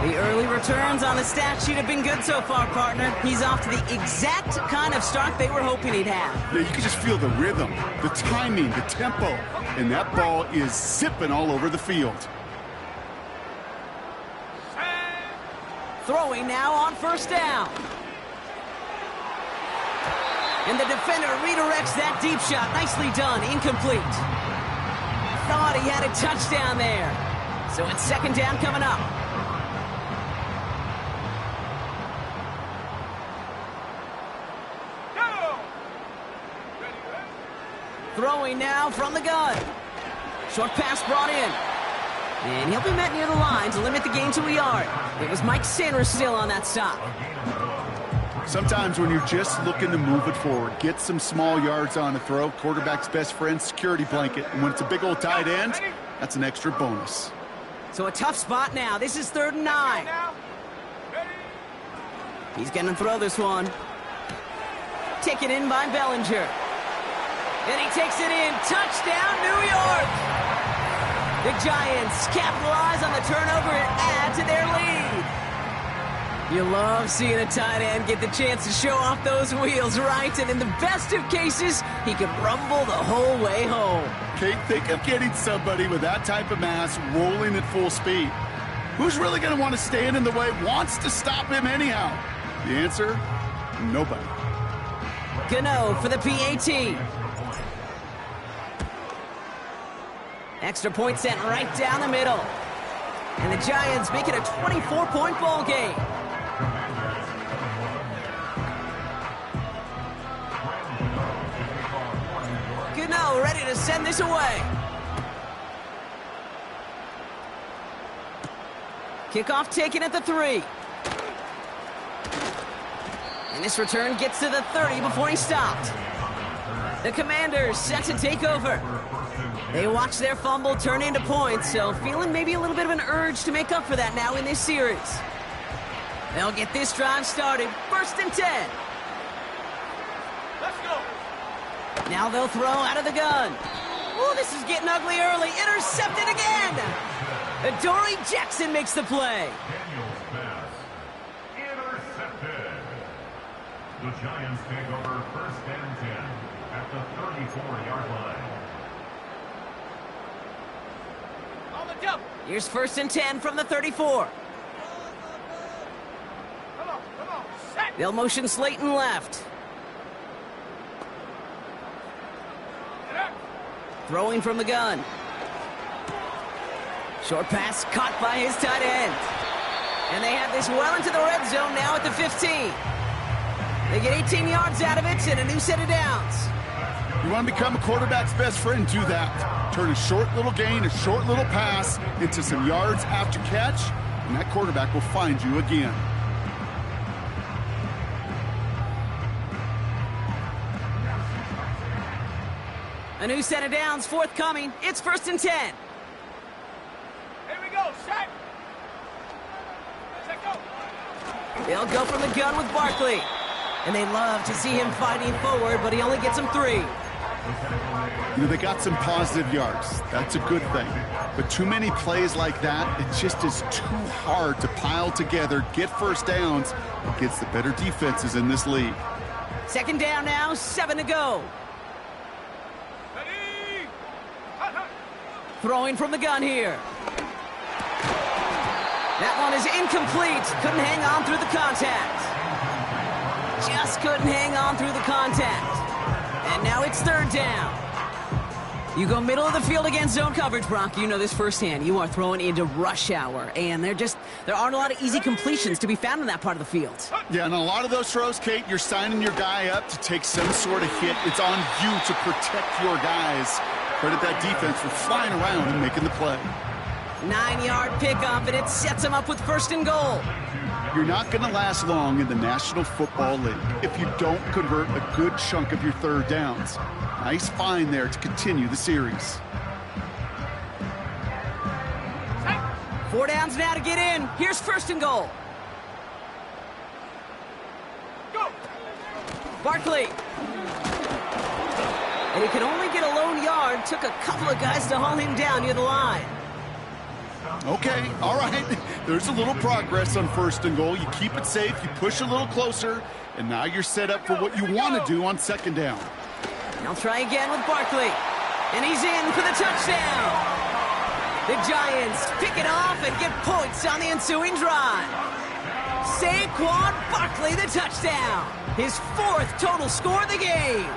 The early returns on the stat sheet have been good so far, partner. He's off to the exact kind of start they were hoping he'd have. Yeah, you can just feel the rhythm, the timing, the tempo, and that ball is zipping all over the field. Throwing now on first down. And the defender redirects that deep shot. Nicely done. Incomplete. Thought he had a touchdown there. So it's second down coming up. Throwing now from the gun. Short pass brought in. And he'll be met near the line to limit the gain to a yard. It was Mike Sanders still on that stop. Sometimes when you're just looking to move it forward, get some small yards on a throw, quarterback's best friend, security blanket. And when it's a big old tight end, that's an extra bonus. So a tough spot now. This is 3rd and 9. He's going to throw this one. Taken in by Bellinger. And he takes it in. Touchdown, New York! The Giants capitalize on the turnover and add to their lead. You love seeing a tight end get the chance to show off those wheels, right? And in the best of cases, he can rumble the whole way home. Kate, think of getting somebody with that type of mass rolling at full speed. Who's really going to want to stand in the way, wants to stop him anyhow? The answer, nobody. Gano for the PAT. Extra point sent right down the middle. And the Giants make it a 24-point ball game. Gano ready to send this away. Kickoff taken at the 3. And this return gets to the 30 before he stopped. The Commanders set to take over. They watch their fumble turn into points, so feeling maybe a little bit of an urge to make up for that now in this series. They'll get this drive started. 1st and 10. Let's go. Now they'll throw out of the gun. Oh, this is getting ugly early. Intercepted again. Adoree Jackson makes the play. Daniel's pass. Intercepted. The Giants take over 1st and 10 at the 34-yard line. On the jump. Here's 1st and 10 from the 34. Come on. Set. They'll motion Slayton left. Throwing from the gun. Short pass caught by his tight end. And they have this well into the red zone now at the 15. They get 18 yards out of it and a new set of downs. You want to become a quarterback's best friend, do that. Turn a short little gain, a short little pass into some yards after catch, and that quarterback will find you again. A new set of downs forthcoming. It's 1st and 10. Here we go. Set. Set go. They'll go from the gun with Barkley. And they love to see him fighting forward, but he only gets them 3. You know, they got some positive yards. That's a good thing. But too many plays like that, it just is too hard to pile together, get 1st downs against the better defenses in this league. 2nd down now, 7 to go. Ready. Hot, hot. Throwing from the gun here. That one is incomplete. Couldn't hang on through the contact. Just couldn't hang on through the contact. And now it's 3rd down. You go middle of the field against zone coverage, Brock. You know this firsthand. You are throwing into rush hour. And there aren't a lot of easy completions to be found in that part of the field. Yeah, and a lot of those throws, Kate, you're signing your guy up to take some sort of hit. It's on you to protect your guys. Credit that defense for flying around and making the play. 9-yard pickup, and it sets him up with 1st and goal. You're not going to last long in the National Football League if you don't convert a good chunk of your 3rd downs. Nice find there to continue the series. 4 downs now to get in. Here's 1st and goal. Go. Barkley. And he could only get a lone yard. Took a couple of guys to haul him down near the line. Okay, all right. There's a little progress on 1st and goal. You keep it safe, you push a little closer, and now you're set up for what you want to do on 2nd down. They'll try again with Barkley. And he's in for the touchdown. The Giants pick it off and get points on the ensuing drive. Saquon Barkley, the touchdown. His 4th total score of the game.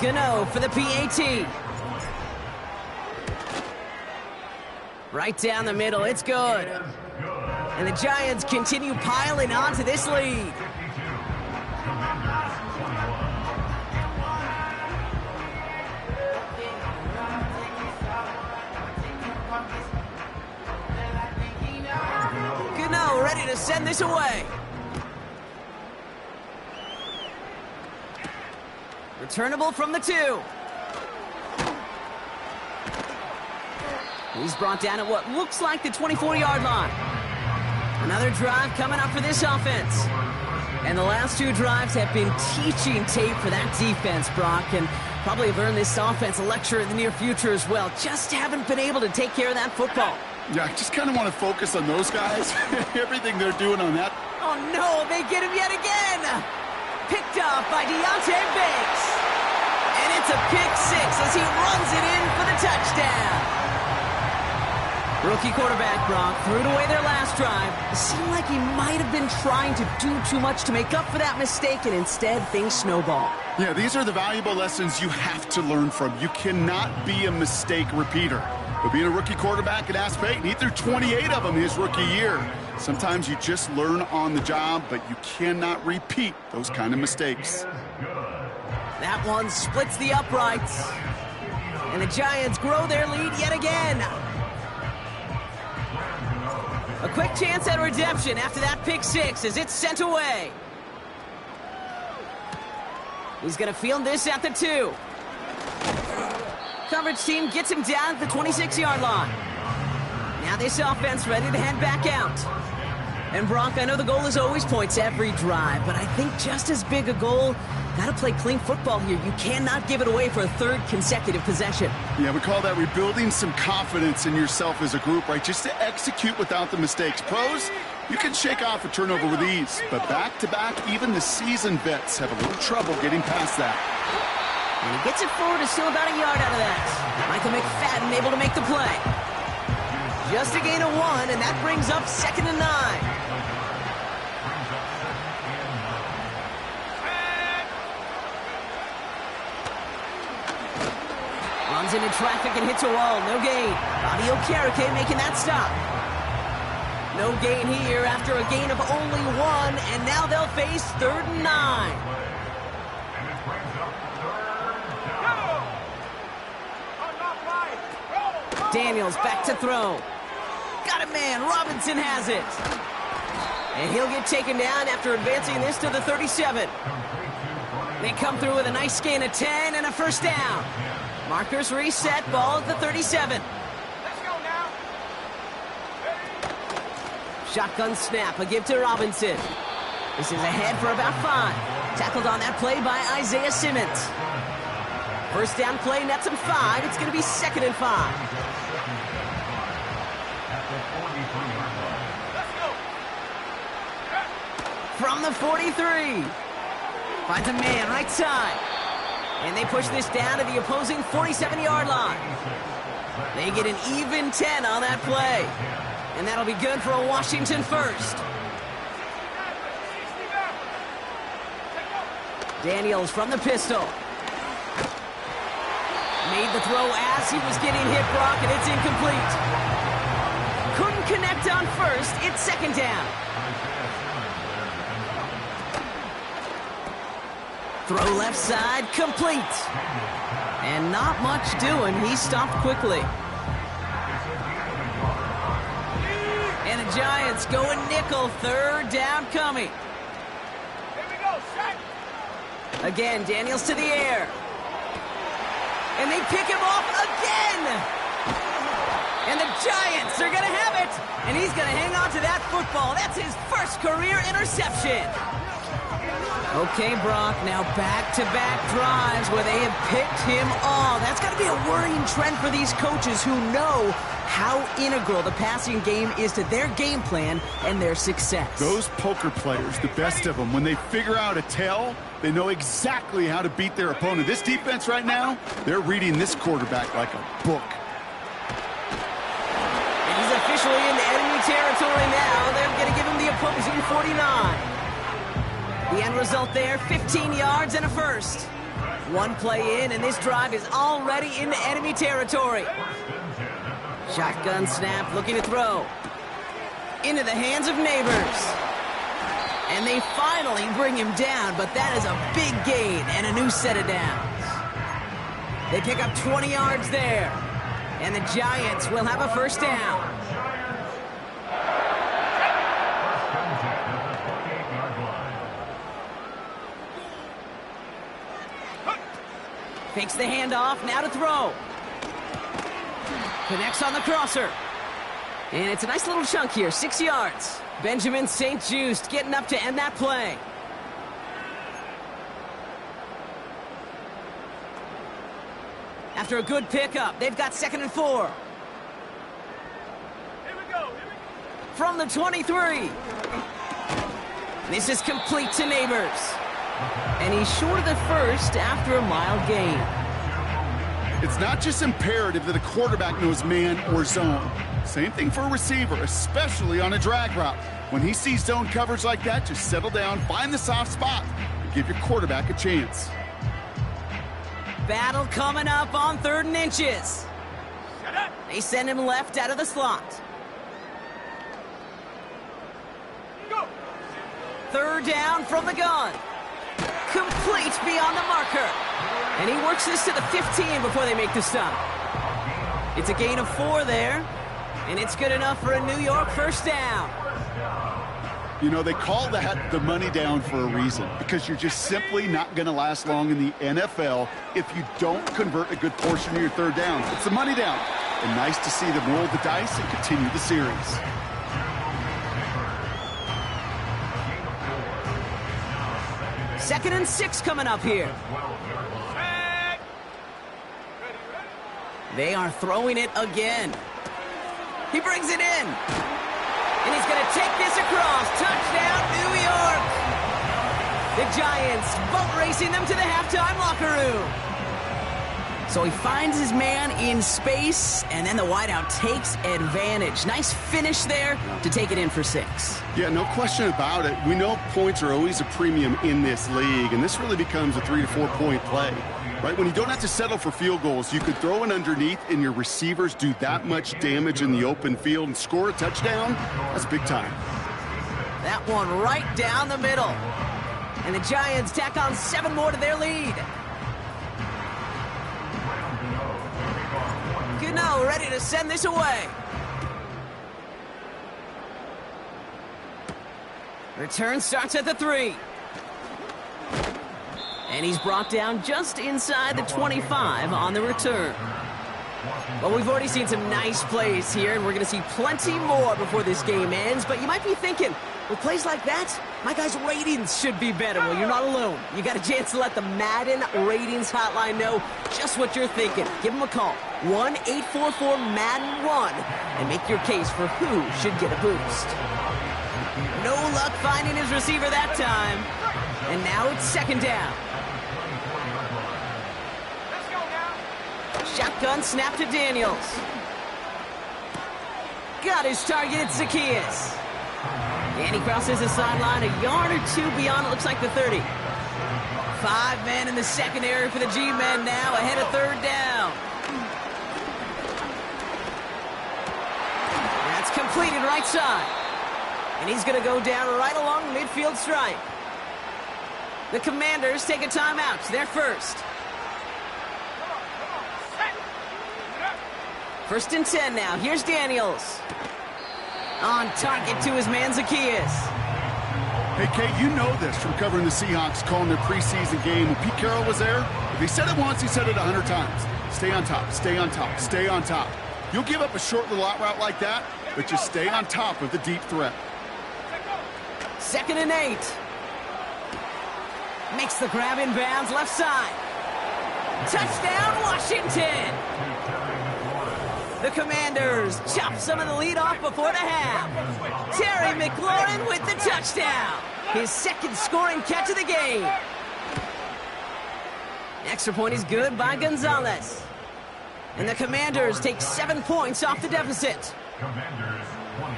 Gano for the PAT. Right down the middle, it's good. And the Giants continue piling on to this lead. Gano ready to send this away. Returnable from the 2. He's brought down at what looks like the 24-yard line. Another drive coming up for this offense. And the last 2 drives have been teaching tape for that defense, Brock, and probably have earned this offense a lecture in the near future as well. Just haven't been able to take care of that football. Yeah, I just kind of want to focus on those guys. Everything they're doing on that. Oh, no, they get him yet again. Picked up by Deontay Banks. And it's a pick 6 as he runs it in for the touchdown. Rookie quarterback, Brock, threw it away their last drive. It seemed like he might have been trying to do too much to make up for that mistake, and instead things snowball. Yeah, these are the valuable lessons you have to learn from. You cannot be a mistake repeater. But being a rookie quarterback at Ask Peyton, he threw 28 of them his rookie year. Sometimes you just learn on the job, but you cannot repeat those kind of mistakes. That one splits the uprights. And the Giants grow their lead yet again. A quick chance at redemption after that pick 6 as it's sent away. He's going to field this at the 2. Coverage team gets him down at the 26-yard line. Now this offense ready to head back out. And Brock, I know the goal is always points every drive, but I think just as big a goal, got to play clean football here. You cannot give it away for a third consecutive possession. Yeah, we call that rebuilding some confidence in yourself as a group, right? Just to execute without the mistakes. Pros, you can shake off a turnover with ease, but back-to-back, even the seasoned vets have a little trouble getting past that. And he gets it forward, is still about a yard out of that. Michael McFadden able to make the play. Just a gain of 1, and that brings up 2nd and 9. Runs into traffic and hits a wall. No gain. Bobby Okereke making that stop. No gain here after a gain of only 1, and now they'll face 3rd and 9. Daniels back to throw. Got a man. Robinson has it. And he'll get taken down after advancing this to the 37. They come through with a nice gain of 10 and a first down. Markers reset, ball at the 37. Let's go now. Shotgun snap, a give to Robinson. This is ahead for about 5. Tackled on that play by Isaiah Simmons. First down play nets him 5. It's going to be 2nd and 5. From the 43. Finds a man right side. And they push this down to the opposing 47-yard line. They get an even 10 on that play. And that'll be good for a Washington first. Daniels from the pistol. Made the throw as he was getting hit, Brock, and it's incomplete. Couldn't connect on first. It's 2nd down. Throw left side, complete. And not much doing. He stopped quickly. And the Giants going nickel. 3rd down coming. Here we go, set. Again, Daniels to the air. And they pick him off again. And the Giants are going to have it. And he's going to hang on to that football. That's his first career interception. Okay, Brock, now back-to-back drives where they have picked him off. That's got to be a worrying trend for these coaches who know how integral the passing game is to their game plan and their success. Those poker players, the best of them, when they figure out a tell, they know exactly how to beat their opponent. This defense right now, they're reading this quarterback like a book. And he's officially in the enemy territory now. They're going to give him the opposing 49. The end result there, 15 yards and a first. One play in, and this drive is already in the enemy territory. Shotgun snap, looking to throw. Into the hands of Neighbors. And they finally bring him down, but that is a big gain and a new set of downs. They pick up 20 yards there. And the Giants will have a first down. Fakes the handoff, now to throw. Connects on the crosser. And it's a nice little chunk here, 6 yards. Benjamin St. Just getting up to end that play. After a good pickup, they've got 2nd and 4. Here we go. From the 23. This is complete to Neighbors. And he's short of the first after a mild gain. It's not just imperative that a quarterback knows man or zone. Same thing for a receiver, especially on a drag route. When he sees zone coverage like that, just settle down, find the soft spot, and give your quarterback a chance. Battle coming up on 3rd and inches. They send him left out of the slot. Go. 3rd down from the gun. Complete beyond the marker. And he works this to the 15 before they make the stop. It's a gain of 4 there. And it's good enough for a New York first down. You know, they call that the money down for a reason, because you're just simply not going to last long in the NFL if you don't convert a good portion of your 3rd down. It's the money down. And nice to see them roll the dice and continue the series. 2nd and 6 coming up here. They are throwing it again. He brings it in. And he's going to take this across. Touchdown, New York. The Giants boat racing them to the halftime locker room. So he finds his man in space, and then the wideout takes advantage. Nice finish there to take it in for 6. Yeah, no question about it. We know points are always a premium in this league, and this really becomes a 3 to 4 point play. Right, when you don't have to settle for field goals, you could throw it underneath and your receivers do that much damage in the open field and score a touchdown. That's big time. That one right down the middle. And the Giants tack on 7 more to their lead. Gano ready to send this away. Return starts at the 3. And he's brought down just inside the 25 on the return. Well, we've already seen some nice plays here, and we're going to see plenty more before this game ends. But you might be thinking, with plays like that, my guys' ratings should be better. Well, you're not alone. You got a chance to let the Madden Ratings Hotline know just what you're thinking. Give them a call, 1-844-MADDEN-1, and make your case for who should get a boost. No luck finding his receiver that time. And now it's 2nd down. Shotgun snap to Daniels. Got his target, it's Zacchaeus. And he crosses the sideline a yard or 2 beyond, it looks like the 30. 5 men in the secondary for the G-men now, ahead of 3rd down. That's completed right side. And he's going to go down right along the midfield stripe. The Commanders take a timeout. They're first. 1st and 10 now. Here's Daniels. On target to his man Zacchaeus. Hey, Kate, you know this from covering the Seahawks, calling their preseason game. When Pete Carroll was there, if he said it once, he said it 100 times. Stay on top, stay on top, stay on top. You'll give up a short little out route like that, but just stay on top of the deep threat. 2nd and 8. Makes the grab in bounds, left side. Touchdown, Washington! The Commanders chop some of the lead off before the half. Terry McLaurin with the touchdown. His 2nd scoring catch of the game. Extra point is good by Gonzalez. And the Commanders take 7 points off the deficit. Commanders 28.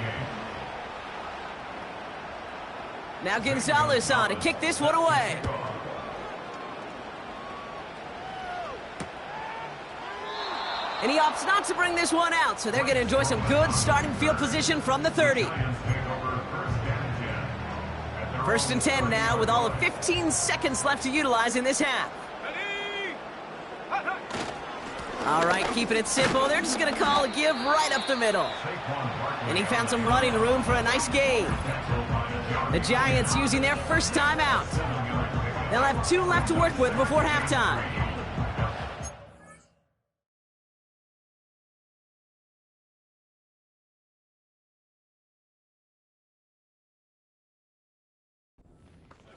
Now Gonzalez on to kick this one away. And he opts not to bring this one out, so they're going to enjoy some good starting field position from the 30. 1st and 10 now with all of 15 seconds left to utilize in this half. All right, keeping it simple. They're just going to call a give right up the middle. And he found some running room for a nice gain. The Giants using their first timeout. They'll have 2 left to work with before halftime.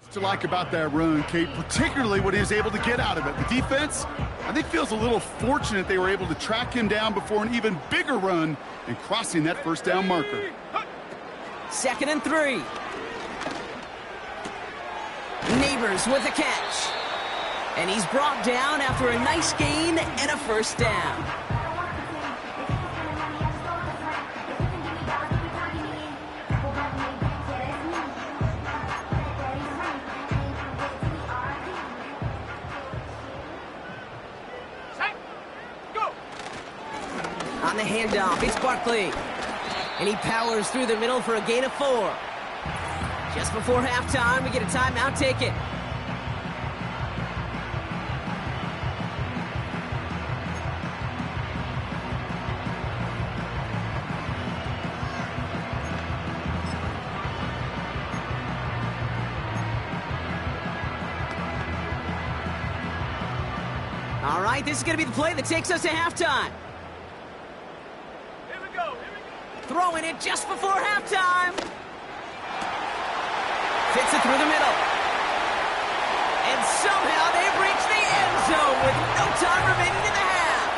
What you like about that run, Kate, particularly what he was able to get out of it. The defense, I think, feels a little fortunate they were able to track him down before an even bigger run and crossing that 1st down marker. 2nd and 3. Neighbors with a catch. And he's brought down after a nice gain and a 1st down. On the handoff, it's Barkley. And he powers through the middle for a gain of 4. Just before halftime, we get a timeout taken. All right, this is going to be the play that takes us to halftime. Throwing it just before halftime. Fits it through the middle. time remaining in the half.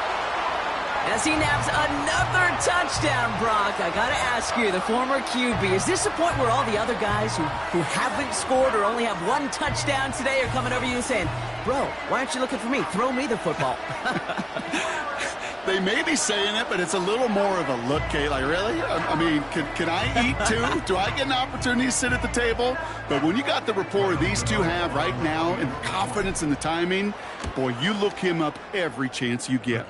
As he naps another touchdown, Brock, I gotta ask you, the former QB, is this the point where all the other guys who haven't scored or only have one touchdown today are coming over you and saying, bro, why aren't you looking for me? Throw me the football. They may be saying it, but it's a little more of a look, Kate. Like, really? I mean, can I eat too? Do I get an opportunity to sit at the table? But when you got the rapport these two have right now and the confidence and the timing, boy, you look him up every chance you get.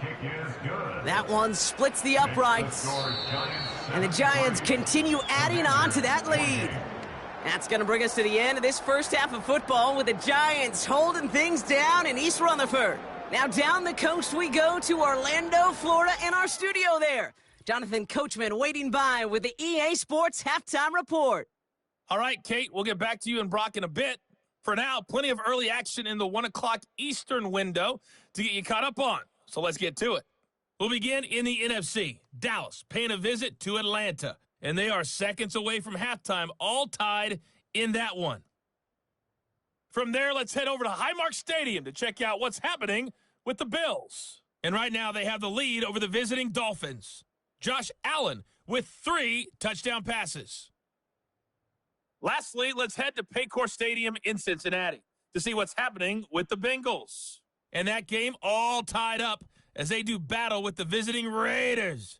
That one splits the uprights. And the Giants continue adding on to that lead. That's going to bring us to the end of this first half of football with the Giants holding things down in East Rutherford. Now down the coast we go to Orlando, Florida, in our studio there. Jonathan Coachman waiting by with the EA Sports Halftime Report. All right, Kate, we'll get back to you and Brock in a bit. For now, plenty of early action in the 1 o'clock Eastern window to get you caught up on. So let's get to it. We'll begin in the NFC. Dallas paying a visit to Atlanta, and they are seconds away from halftime, all tied in that one. From there, let's head over to Highmark Stadium to check out what's happening with the Bills. And right now, they have the lead over the visiting Dolphins. Josh Allen with 3 touchdown passes. Lastly, let's head to Paycor Stadium in Cincinnati to see what's happening with the Bengals. And that game all tied up as they do battle with the visiting Raiders.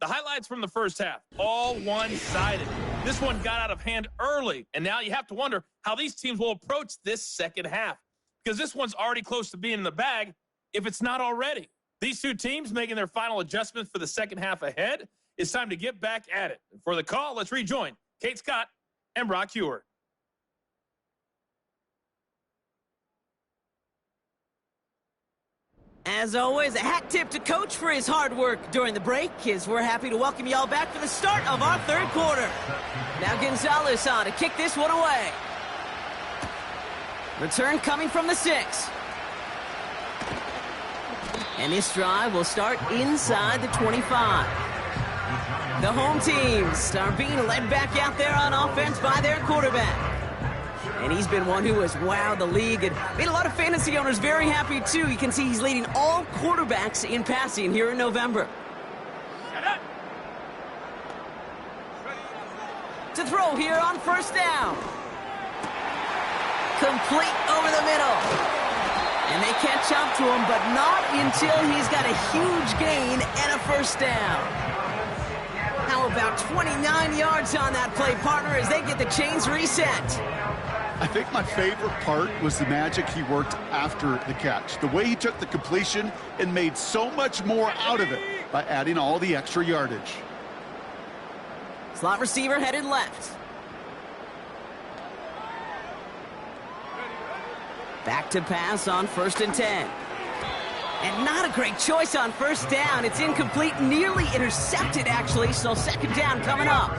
The highlights from the first half, all one-sided. This one got out of hand early, and now you have to wonder how these teams will approach this second half, because this one's already close to being in the bag, if it's not already. These two teams making their final adjustments for the second half ahead. It's time to get back at it. For the call, let's rejoin Kate Scott and Brock Heward. As always, a hat tip to Coach for his hard work during the break, as we're happy to welcome y'all back for the start of our third quarter. Now Gonzalez on to kick this one away. Return coming from the 6. And this drive will start inside the 25. The home teams are being led back out there on offense by their quarterback. And he's been one who has wowed the league and made a lot of fantasy owners very happy, too. You can see he's leading all quarterbacks in passing here in November. To throw here on first down. Complete over the middle. And they catch up to him, but not until he's got a huge gain and a first down. How about 29 yards on that play, partner, as they get the chains reset. I think my favorite part was the magic he worked after the catch. The way he took the completion and made so much more out of it by adding all the extra yardage. Slot receiver headed left. Back to pass on 1st and 10. And not a great choice on first down. It's incomplete, nearly intercepted, actually, so second down coming up.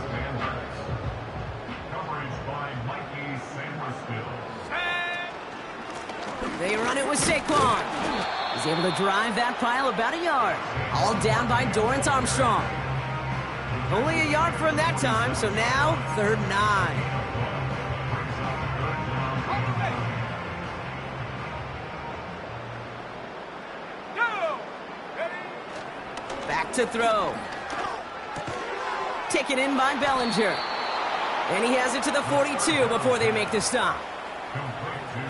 They run it with Saquon. He's able to drive that pile about a yard. All down by Dorrance Armstrong. Only a yard for him that time, so now 3rd and 9. Back to throw. Taken in by Bellinger. And he has it to the 42 before they make the stop.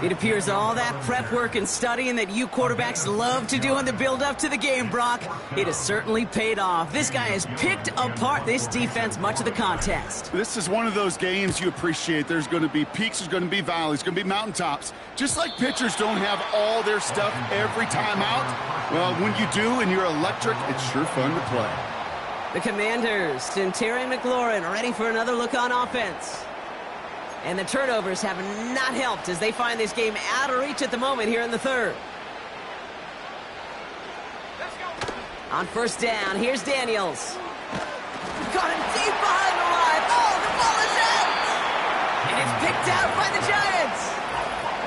It appears all that prep work and studying that you quarterbacks love to do in the build-up to the game, Brock, it has certainly paid off. This guy has picked apart this defense much of the contest. This is one of those games you appreciate. There's going to be peaks, there's going to be valleys, going to be mountaintops. Just like pitchers don't have all their stuff every time out, well, when you do and you're electric, it's sure fun to play. The Commanders and Terry McLaurin ready for another look on offense. And the turnovers have not helped as they find this game out of reach at the moment here in the 3rd. On first down, here's Daniels. Got him deep behind the line. Oh, the ball is out! And it's picked out by the Giants.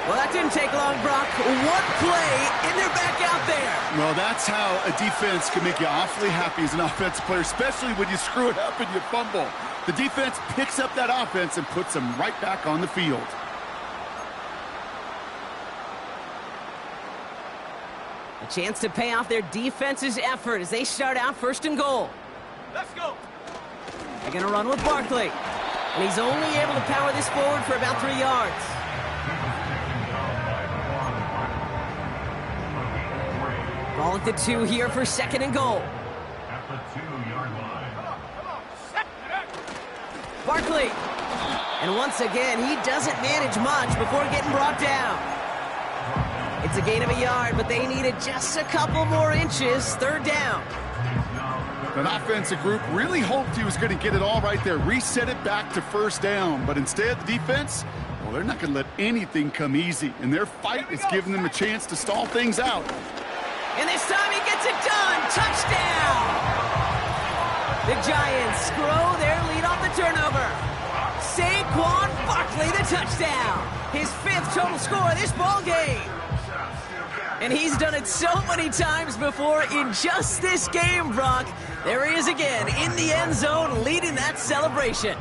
Well, that didn't take long, Brock. One play, and they're back out there. Well, that's how a defense can make you awfully happy as an offensive player, especially when you screw it up and you fumble. The defense picks up that offense and puts them right back on the field. A chance to pay off their defense's effort as they start out 1st and goal. Let's go. They're going to run with Barkley. And he's only able to power this forward for about 3 yards. Ball at the 2 here for 2nd and goal. At the 2-yard line. Come on. Set it. Barkley. And once again, he doesn't manage much before getting brought down. It's a gain of 1 yard, but they needed just a couple more inches. 3rd down. An offensive group really hoped he was going to get it all right there, reset it back to 1st down. But instead, the defense, well, they're not going to let anything come easy. And their fight is giving them a chance to stall things out. And this time he gets it done. Touchdown! The Giants grow their lead off the turnover. Saquon Barkley, the touchdown. His 5th total score of this ball game. And he's done it so many times before in just this game, Brock. There he is again in the end zone leading that celebration.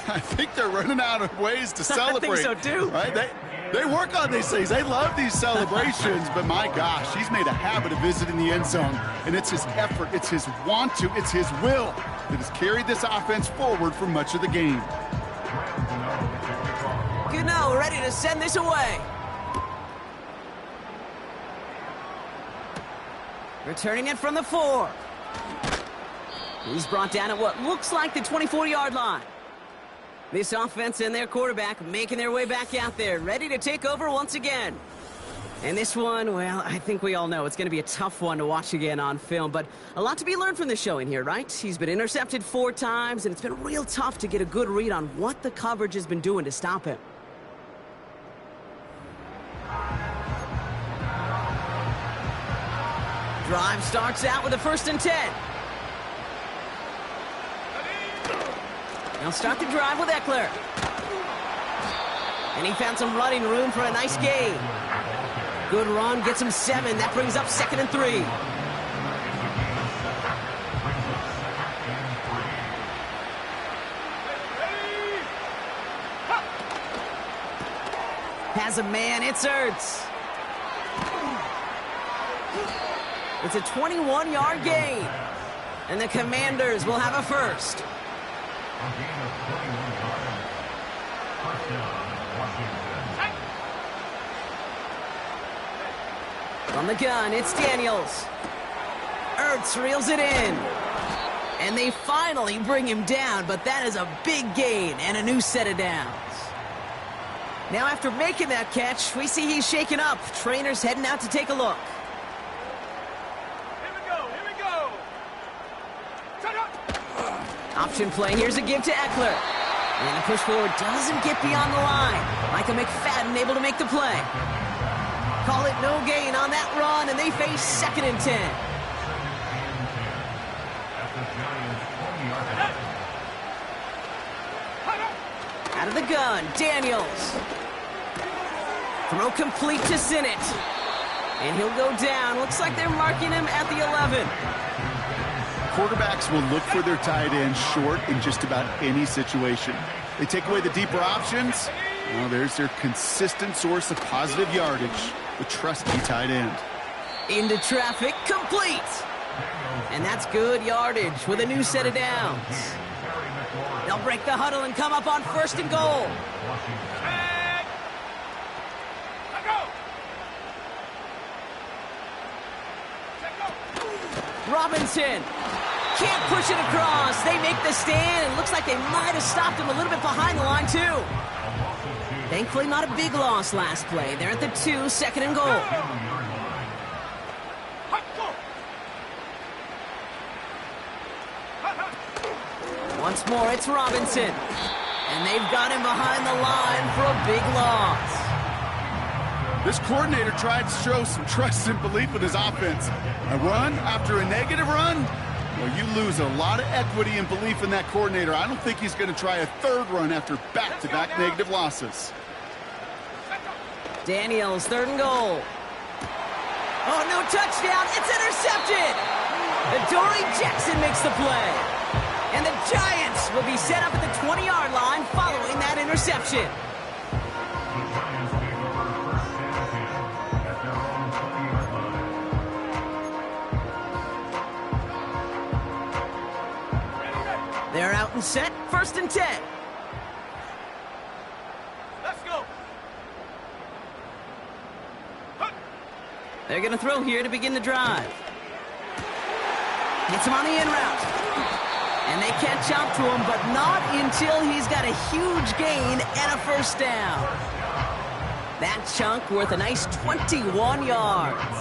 I think they're running out of ways to celebrate. I think so, too. Right? They work on these things. They love these celebrations. But, my gosh, he's made a habit of visiting the end zone. And it's his effort, it's his want to, it's his will that has carried this offense forward for much of the game. Gano ready to send this away. Returning it from the 4. He's brought down at what looks like the 24-yard line. This offense and their quarterback making their way back out there, ready to take over once again. And this one, well, I think we all know it's going to be a tough one to watch again on film, but a lot to be learned from this showing here, right? He's been intercepted 4 times, and it's been real tough to get a good read on what the coverage has been doing to stop him. Drive starts out with a 1st and 10. They'll start the drive with Eckler. And he found some running room for a nice gain. Good run, gets him 7. That brings up 2nd and 3. Has a man, it's Ertz. It's a 21-yard gain. And the Commanders will have a 1st. From the gun, it's Daniels. Ertz reels it in. And they finally bring him down, but that is a big gain and a new set of downs. Now after making that catch, we see he's shaken up. Trainers heading out to take a look. Here we go. Shut up. Option play, here's a give to Eckler. And the push forward doesn't get beyond the line. Michael McFadden able to make the play. Call it no gain on that run, and they face 2nd and 10. Out of the gun, Daniels. Throw complete to Sinnott. And he'll go down. Looks like they're marking him at the 11. Quarterbacks will look for their tight end short in just about any situation. They take away the deeper options. Well, there's their consistent source of positive yardage, the trusty tight end. Into traffic, complete. And that's good yardage with a new set of downs. They'll break the huddle and come up on 1st and goal. Robinson can't push it across. They make the stand, and looks like they might have stopped him a little bit behind the line, too. Thankfully, not a big loss last play. They're at the 2, 2nd and goal. Once more, it's Robinson. And they've got him behind the line for a big loss. This coordinator tried to show some trust and belief in his offense. A run after a negative run? Well, you lose a lot of equity and belief in that coordinator. I don't think he's going to try a 3rd run after back-to-back negative losses. Daniels, 3rd and goal. Oh, no touchdown. It's intercepted. Adoree Jackson makes the play. And the Giants will be set up at the 20-yard line following that interception. The Giants take over first and 10 at their own 20-yard line. They're out and set, 1st and 10. Let's go. They're going to throw here to begin the drive. Gets him on the in route. And they catch up to him, but not until he's got a huge gain and a 1st down. That chunk worth a nice 21 yards.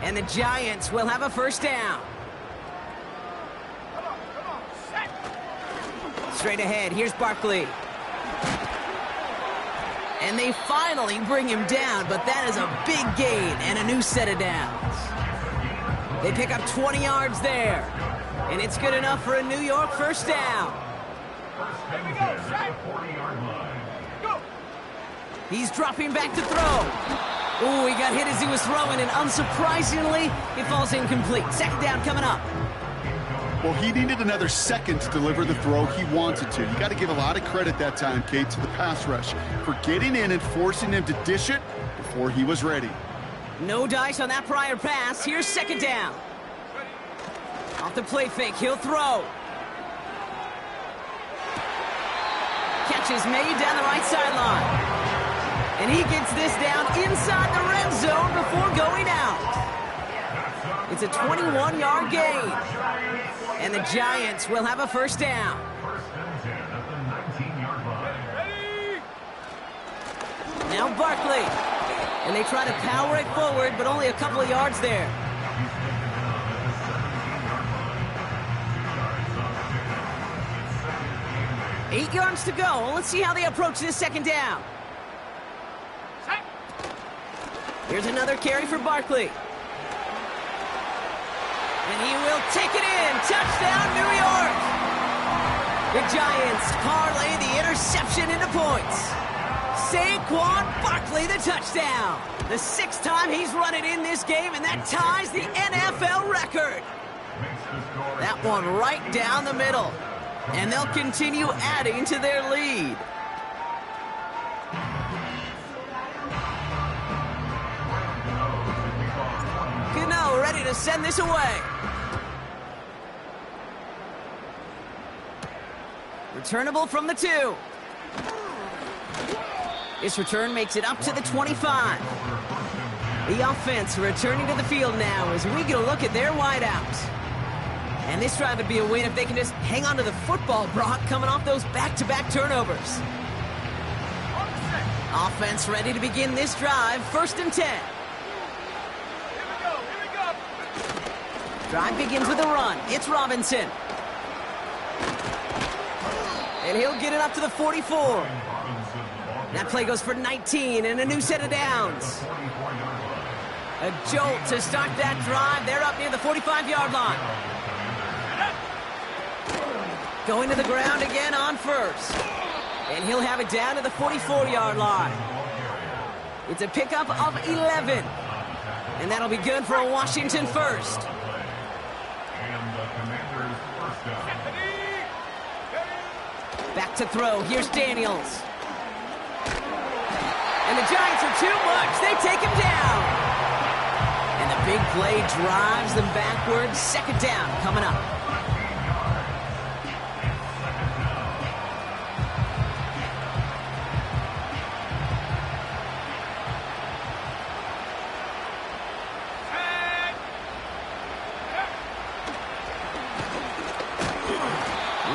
And the Giants will have a 1st down. Come on, set. Straight ahead, here's Barkley. And they finally bring him down, but that is a big gain and a new set of downs. They pick up 20 yards there. And it's good enough for a New York 1st down. First and 10 at the 40-yard line. Go. He's dropping back to throw. Ooh, he got hit as he was throwing, and unsurprisingly, it falls incomplete. 2nd down coming up. Well, he needed another second to deliver the throw he wanted to. You got to give a lot of credit that time, Kate, to the pass rush for getting in and forcing him to dish it before he was ready. No dice on that prior pass. Here's 2nd down. Off the play fake, he'll throw. Catch is made down the right sideline. And he gets this down inside the red zone before going out. It's a 21-yard gain. And the Giants will have a 1st down. First and 10 at the 19-yard line. Ready. Now Barkley. And they try to power it forward, but only a couple of yards there. 8 yards to go. Let's see how they approach this 2nd down. Set. Here's another carry for Barkley. And he will take it in. Touchdown, New York. The Giants parlay the interception into points. Saquon Barkley, the touchdown. The 6th time he's run it in this game, and that ties the NFL record. That one right down the middle. And they'll continue adding to their lead. Cano ready to send this away. Returnable from the 2. This return makes it up to the 25. The offense returning to the field now as we get a look at their wideouts. And this drive would be a win if they can just hang on to the football, Brock, coming off those back-to-back turnovers. Offense ready to begin this drive, 1st and 10. Here we go. Drive begins with a run. It's Robinson. And he'll get it up to the 44. That play goes for 19 and a new set of downs. A jolt to start that drive. They're up near the 45-yard line. Going to the ground again on 1st. And he'll have it down to the 44-yard line. It's a pickup of 11. And that'll be good for a Washington 1st. Back to throw. Here's Daniels. And the Giants are too much. They take him down. And the big play drives them backwards. 2nd down coming up.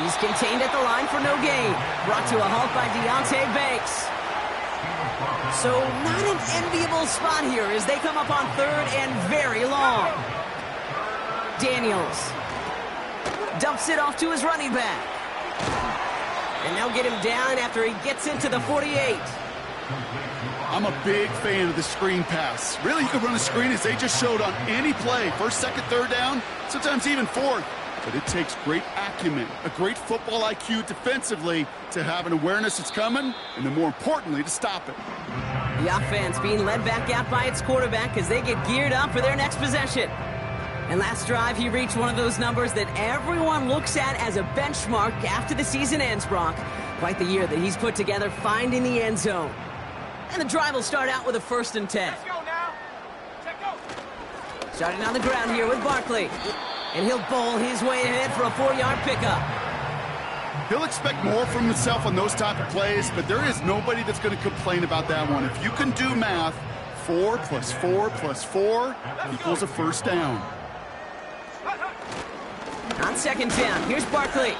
He's contained at the line for no gain. Brought to a halt by Deontay Banks. So not an enviable spot here as they come up on 3rd and very long. Daniels dumps it off to his running back. And they'll get him down after he gets into the 48. I'm a big fan of the screen pass. Really, you can run a screen as they just showed on any play. 1st, 2nd, 3rd down, sometimes even 4th. But it takes great acumen, a great football IQ defensively to have an awareness it's coming, and then more importantly, to stop it. The offense being led back out by its quarterback as they get geared up for their next possession. And last drive, he reached one of those numbers that everyone looks at as a benchmark after the season ends, Brock. Quite the year that he's put together finding the end zone. And the drive will start out with a 1st and 10. Let's go now. Check go. Starting on the ground here with Barkley. And he'll bowl his way ahead for a 4-yard pickup. He'll expect more from himself on those type of plays, but there is nobody that's going to complain about that one. If you can do math, 4 plus 4 plus 4 equals a 1st down. On 2nd down, here's Barkley.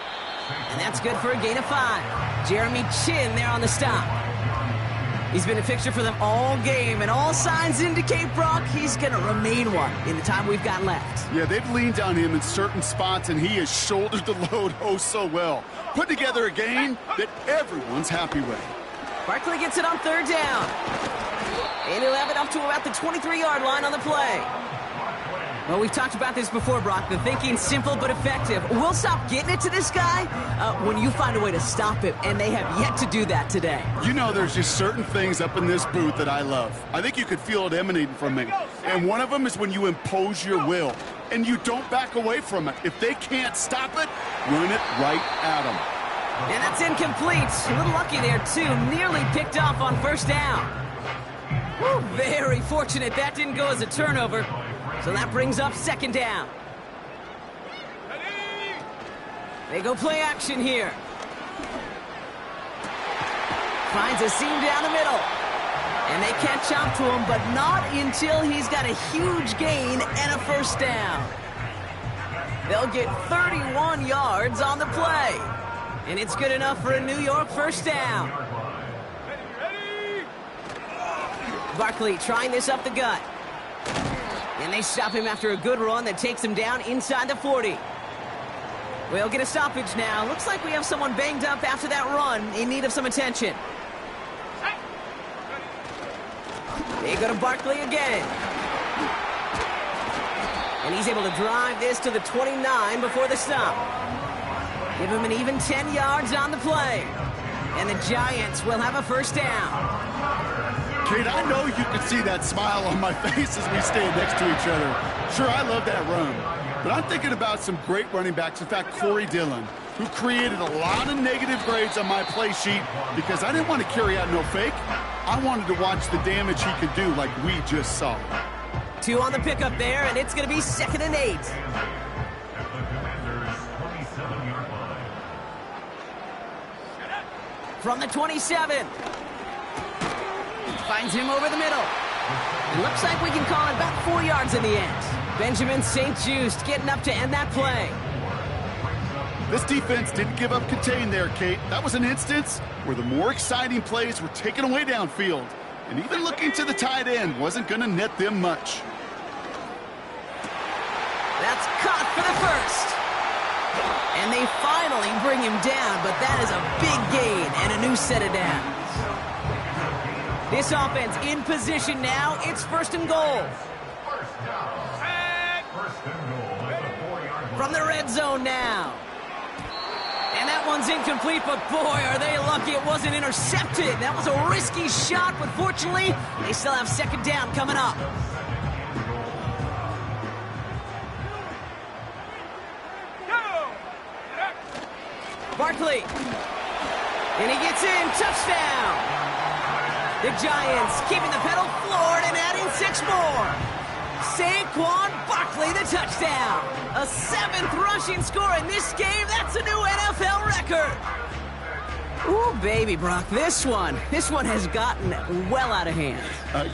And that's good for a gain of 5. Jeremy Chin there on the stop. He's been a fixture for them all game, and all signs indicate, Brock, he's going to remain one in the time we've got left. Yeah, they've leaned on him in certain spots, and he has shouldered the load oh so well. Put together a game that everyone's happy with. Barkley gets it on 3rd down. And he'll have it up to about the 23-yard line on the play. Well, we've talked about this before, Brock. The thinking's simple but effective. We'll stop getting it to this guy when you find a way to stop him, and they have yet to do that today. You know, there's just certain things up in this booth that I love. I think you could feel it emanating from me. And one of them is when you impose your will, and you don't back away from it. If they can't stop it, run it right at them. And that's incomplete. A little lucky there, too. Nearly picked off on 1st down. Woo, very fortunate that didn't go as a turnover. So that brings up 2nd down. They go play action here. Finds a seam down the middle. And they catch up to him, but not until he's got a huge gain and a 1st down. They'll get 31 yards on the play. And it's good enough for a New York 1st down. Barkley trying this up the gut. And they stop him after a good run that takes him down inside the 40. We'll get a stoppage now. Looks like we have someone banged up after that run in need of some attention. They go to Barkley again. And he's able to drive this to the 29 before the stop. Give him an even 10 yards on the play. And the Giants will have a 1st down. Kate, I know you can see that smile on my face as we stand next to each other. Sure, I love that run. But I'm thinking about some great running backs. In fact, Corey Dillon, who created a lot of negative grades on my play sheet because I didn't want to carry out no fake. I wanted to watch the damage he could do like we just saw. 2 on the pickup there, and it's going to be 2nd and 8. From the 27. Finds him over the middle. It looks like we can call it about 4 yards in the end. Benjamin St-Juste getting up to end that play. This defense didn't give up contain there, Kate. That was an instance where the more exciting plays were taken away downfield. And even looking to the tight end wasn't going to net them much. That's caught for the 1st. And they finally bring him down, but that is a big gain and a new set of downs. This offense in position now. It's 1st and goal. From the red zone now. And that one's incomplete, but boy, are they lucky it wasn't intercepted. That was a risky shot, but fortunately, they still have 2nd down coming up. Barkley. And he gets in. Touchdown. The Giants keeping the pedal floored and adding 6 more. Saquon Barkley, the touchdown. A 7th rushing score in this game. That's a new NFL record. Ooh, baby, Brock, this one has gotten well out of hand.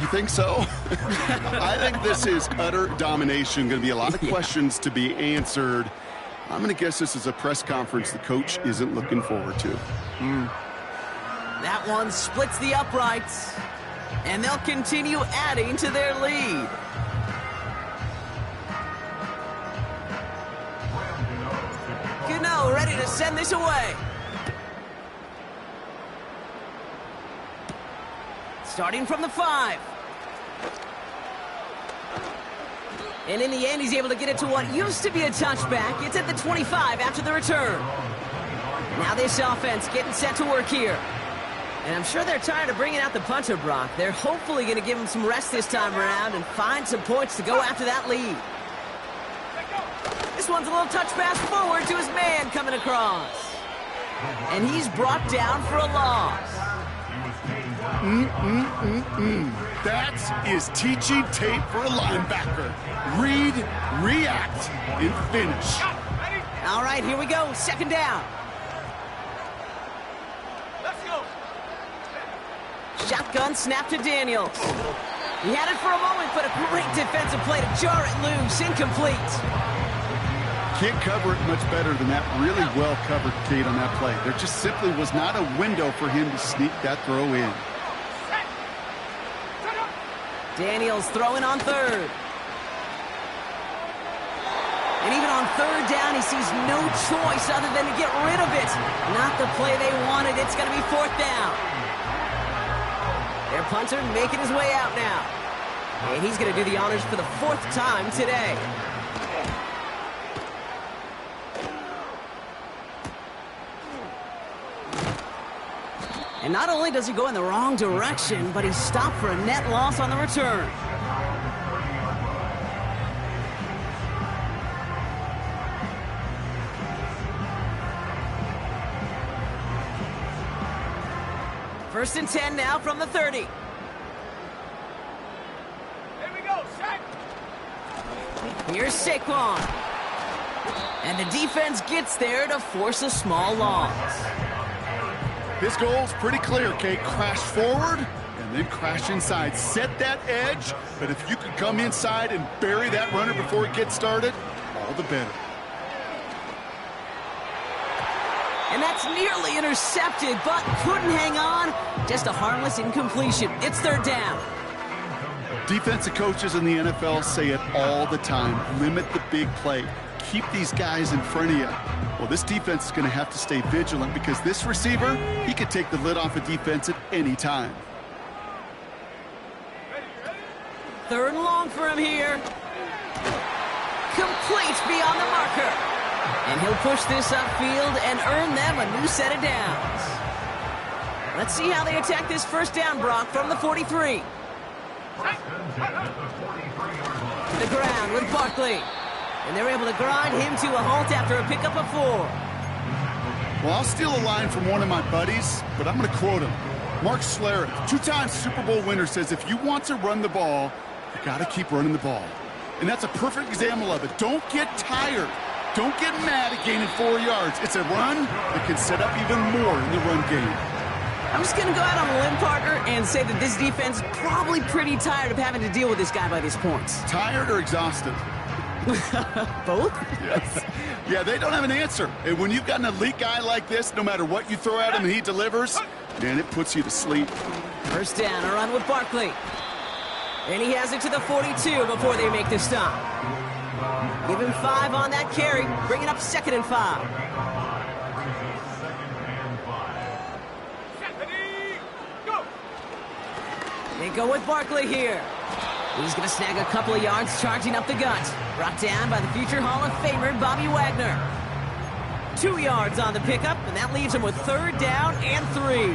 You think so? I think this is utter domination. Going to be a lot of questions to be answered. I'm going to guess this is a press conference the coach isn't looking forward to. That one splits the uprights, and they'll continue adding to their lead. Gano ready to send this away. Starting from the 5. And in the end, he's able to get it to what used to be a touchback. It's at the 25 after the return. Now this offense getting set to work here. And I'm sure they're tired of bringing out the punter, Brock. They're hopefully going to give him some rest this time around and find some points to go after that lead. This one's a little touch pass forward to his man coming across. And he's brought down for a loss. That is teaching tape for a linebacker. Read, react, and finish. All right, here we go. Second down. Let's go. Shotgun snap to Daniels. He had it for a moment, but a great defensive play to jar it loose. Incomplete. Can't cover it much better than that. Really well covered, Kate, on that play. There just simply was not a window for him to sneak that throw in. Daniels throwing on third. And even on third down, he sees no choice other than to get rid of it. Not the play they wanted. It's going to be fourth down. Their punter making his way out now. And he's going to do the honors for the fourth time today. And not only does he go in the wrong direction, but he's stopped for a net loss on the return. First and 10 now from the 30. Here we go, Shaq. Here's Saquon. And the defense gets there to force a small loss. His goal's pretty clear, Kate. Crash forward and then crash inside. Set that edge, but if you could come inside and bury that runner before it gets started, all the better. And that's nearly intercepted, but couldn't hang on. Just a harmless incompletion. It's third down. Defensive coaches in the NFL say it all the time. Limit the big play. Keep these guys in front of you. Well, this defense is going to have to stay vigilant because this receiver, he could take the lid off a defense at any time. Third and long for him here. Complete beyond the marker. And he'll push this upfield and earn them a new set of downs. Let's see how they attack this first down, Brock, from the 43. The ground with Barkley. And they're able to grind him to a halt after a pickup of 4. Well, I'll steal a line from one of my buddies, but I'm going to quote him. Mark Schlereth, 2-time Super Bowl winner, says if you want to run the ball, you got to keep running the ball. And that's a perfect example of it. Don't get tired. Don't get mad at gaining 4 yards. It's a run that can set up even more in the run game. I'm just going to go out on a limb, partner, and say that this defense is probably pretty tired of having to deal with this guy by this point. Tired or exhausted? Both? Yes. Yeah, they don't have an answer. And when you've got an elite guy like this, no matter what you throw at him and he delivers, man, it puts you to sleep. First down, a run with Barkley. And he has it to the 42 before they make the stop. Give him 5 on that carry, bringing up 2nd and 5. They go with Barkley here. He's going to snag a couple of yards charging up the gut. Brought down by the future Hall of Famer, Bobby Wagner. 2 yards on the pickup, and that leaves him with third down and 3.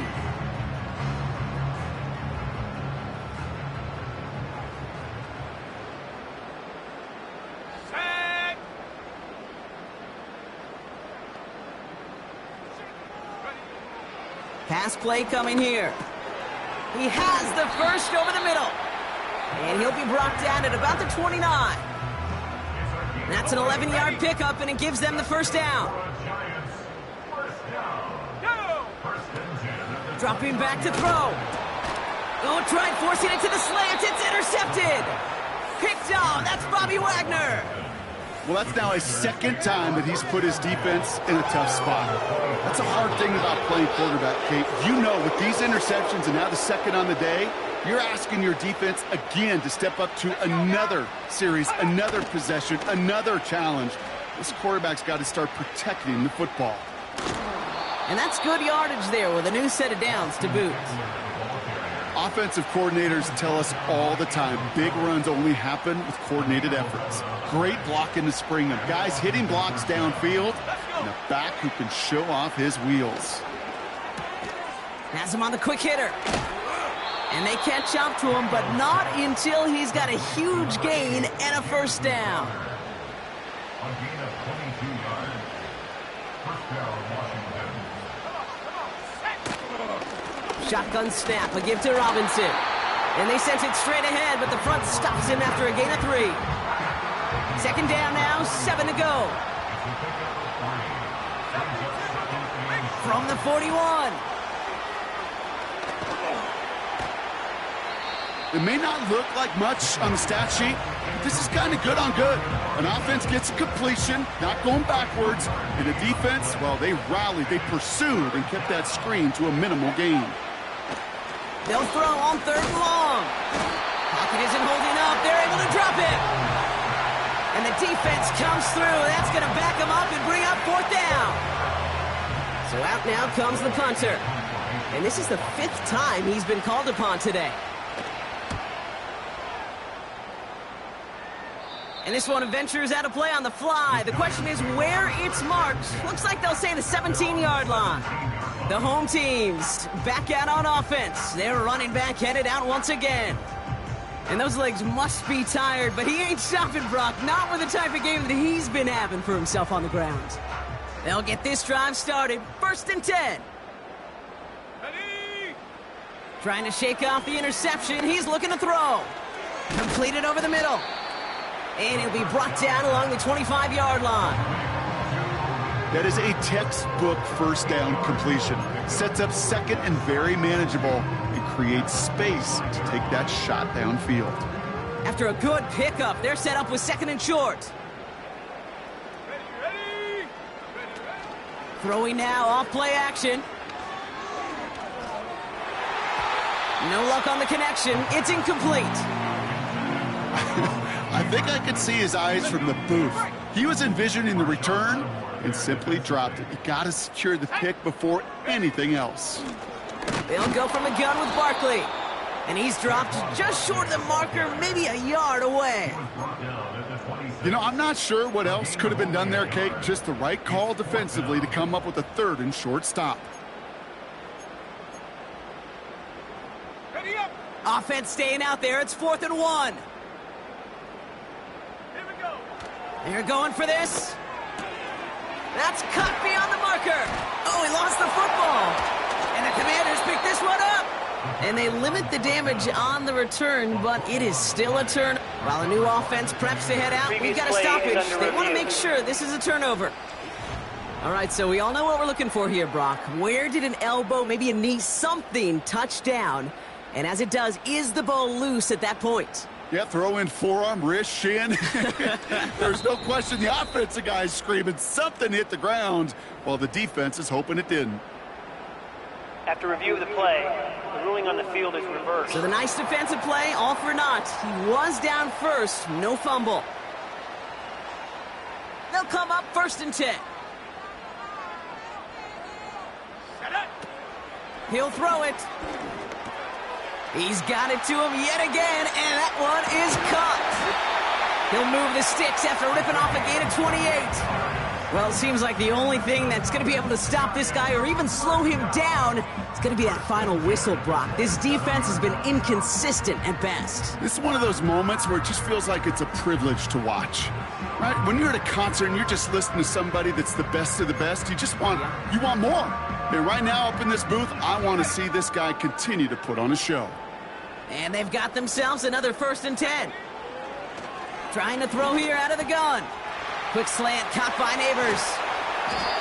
Pass play coming here. He has the first over the middle. And he'll be brought down at about the 29. That's an 11-yard pickup, and it gives them the first down. Dropping back to throw. Oh, tried forcing it to the slant. It's intercepted. Picked off. That's Bobby Wagner. Well, that's now his 2nd time that he's put his defense in a tough spot. That's a hard thing about playing quarterback, Kate. You know, with these interceptions and now the 2nd on the day, you're asking your defense again to step up to another series, another possession, another challenge. This quarterback's got to start protecting the football. And that's good yardage there with a new set of downs to boot. Offensive coordinators tell us all the time, big runs only happen with coordinated efforts. Great blocking to spring them. Guys hitting blocks downfield, and a back who can show off his wheels. Has him on the quick hitter. And they catch up to him, but not until he's got a huge gain and a first down. A gain of 22 yards. First down, Washington. Shotgun snap, a give to Robinson. And they sent it straight ahead, but the front stops him after a gain of 3. Second down now, 7 to go. From the 41. It may not look like much on the stat sheet, but this is kind of good on good. An offense gets a completion, not going backwards, and the defense, well, they rallied, they pursued, and kept that screen to a minimal gain. They'll throw on 3rd and long. Pocket isn't holding up. They're able to drop it. And the defense comes through. That's going to back them up and bring up 4th down. So out now comes the punter. And this is the 5th time he's been called upon today. And this one ventures out of play on the fly. The question is where it's marked. Looks like they'll say the 17-yard line. The home teams back out on offense. Their running back headed out once again. And those legs must be tired, but he ain't stopping, Brock. Not with the type of game that he's been having for himself on the ground. They'll get this drive started. 1st and 10. Ready? Trying to shake off the interception. He's looking to throw. Completed over the middle. And it'll be brought down along the 25-yard line. That is a textbook first down completion. Sets up second and very manageable and creates space to take that shot downfield. After a good pickup, they're set up with 2nd and short. Ready? Throwing now off play action. No luck on the connection. It's incomplete. I think I could see his eyes from the booth. He was envisioning the return and simply dropped it. You got to secure the pick before anything else. They'll go from the gun with Barkley. And he's dropped just short of the marker, maybe a yard away. You know, I'm not sure what else could have been done there, Kate. Just the right call defensively to come up with a 3rd and short stop. Ready up. Offense staying out there. It's 4th and 1. Here we go. They're going for this. That's cut beyond the marker. Oh, he lost the football. And the Commanders pick this one up. And they limit the damage on the return, but it is still a turn. While a new offense preps to head out, we've got a stoppage. They want to make sure this is a turnover. All right, so we all know what we're looking for here, Brock. Where did an elbow, maybe a knee, something touch down? And as it does, is the ball loose at that point? Yeah, throw in forearm, wrist, shin. There's no question the offensive guy's screaming something hit the ground while the defense is hoping it didn't. After review of the play, the ruling on the field is reversed. So the nice defensive play, all for naught. He was down first, no fumble. They'll come up 1st and 10. He'll throw it. He's got it to him yet again, and that one is caught. He'll move the sticks after ripping off a gain of 28. Well, it seems like the only thing that's going to be able to stop this guy or even slow him down is going to be that final whistle, Brock. This defense has been inconsistent at best. This is one of those moments where it just feels like it's a privilege to watch. Right? When you're at a concert and you're just listening to somebody that's the best of the best, you want more. And right now up in this booth, I want to see this guy continue to put on a show. And they've got themselves another 1st and 10. Trying to throw here out of the gun. Quick slant caught by Neighbors.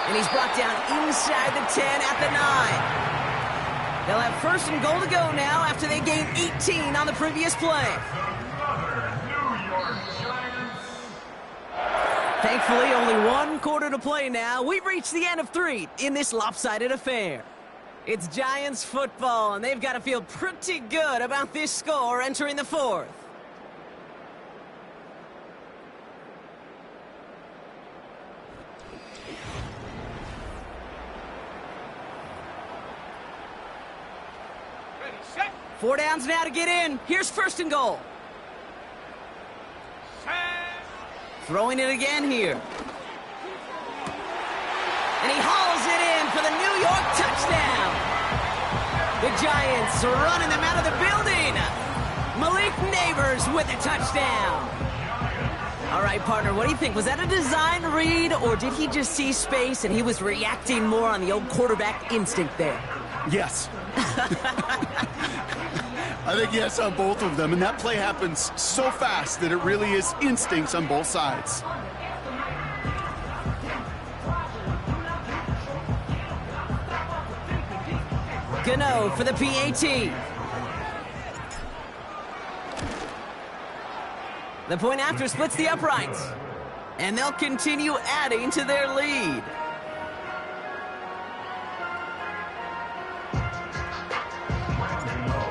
And he's brought down inside the 10 at the 9. They'll have 1st and goal to go now after they gained 18 on the previous play. Thankfully, only 1 quarter to play now. We've reached the end of 3 in this lopsided affair. It's Giants football, and they've got to feel pretty good about this score entering the 4th. Ready, set. 4 downs now to get in. Here's 1st and goal. Set. Throwing it again here. And he hauls it in for the New York touchdown. Giants running them out of the building. Malik Neighbors with a touchdown. All right, partner, what do you think? Was that a design read, or did he just see space and he was reacting more on the old quarterback instinct there? Yes. I think yes on both of them, and that play happens so fast that it really is instincts on both sides. Gano for the PAT. The point after splits the uprights, and they'll continue adding to their lead.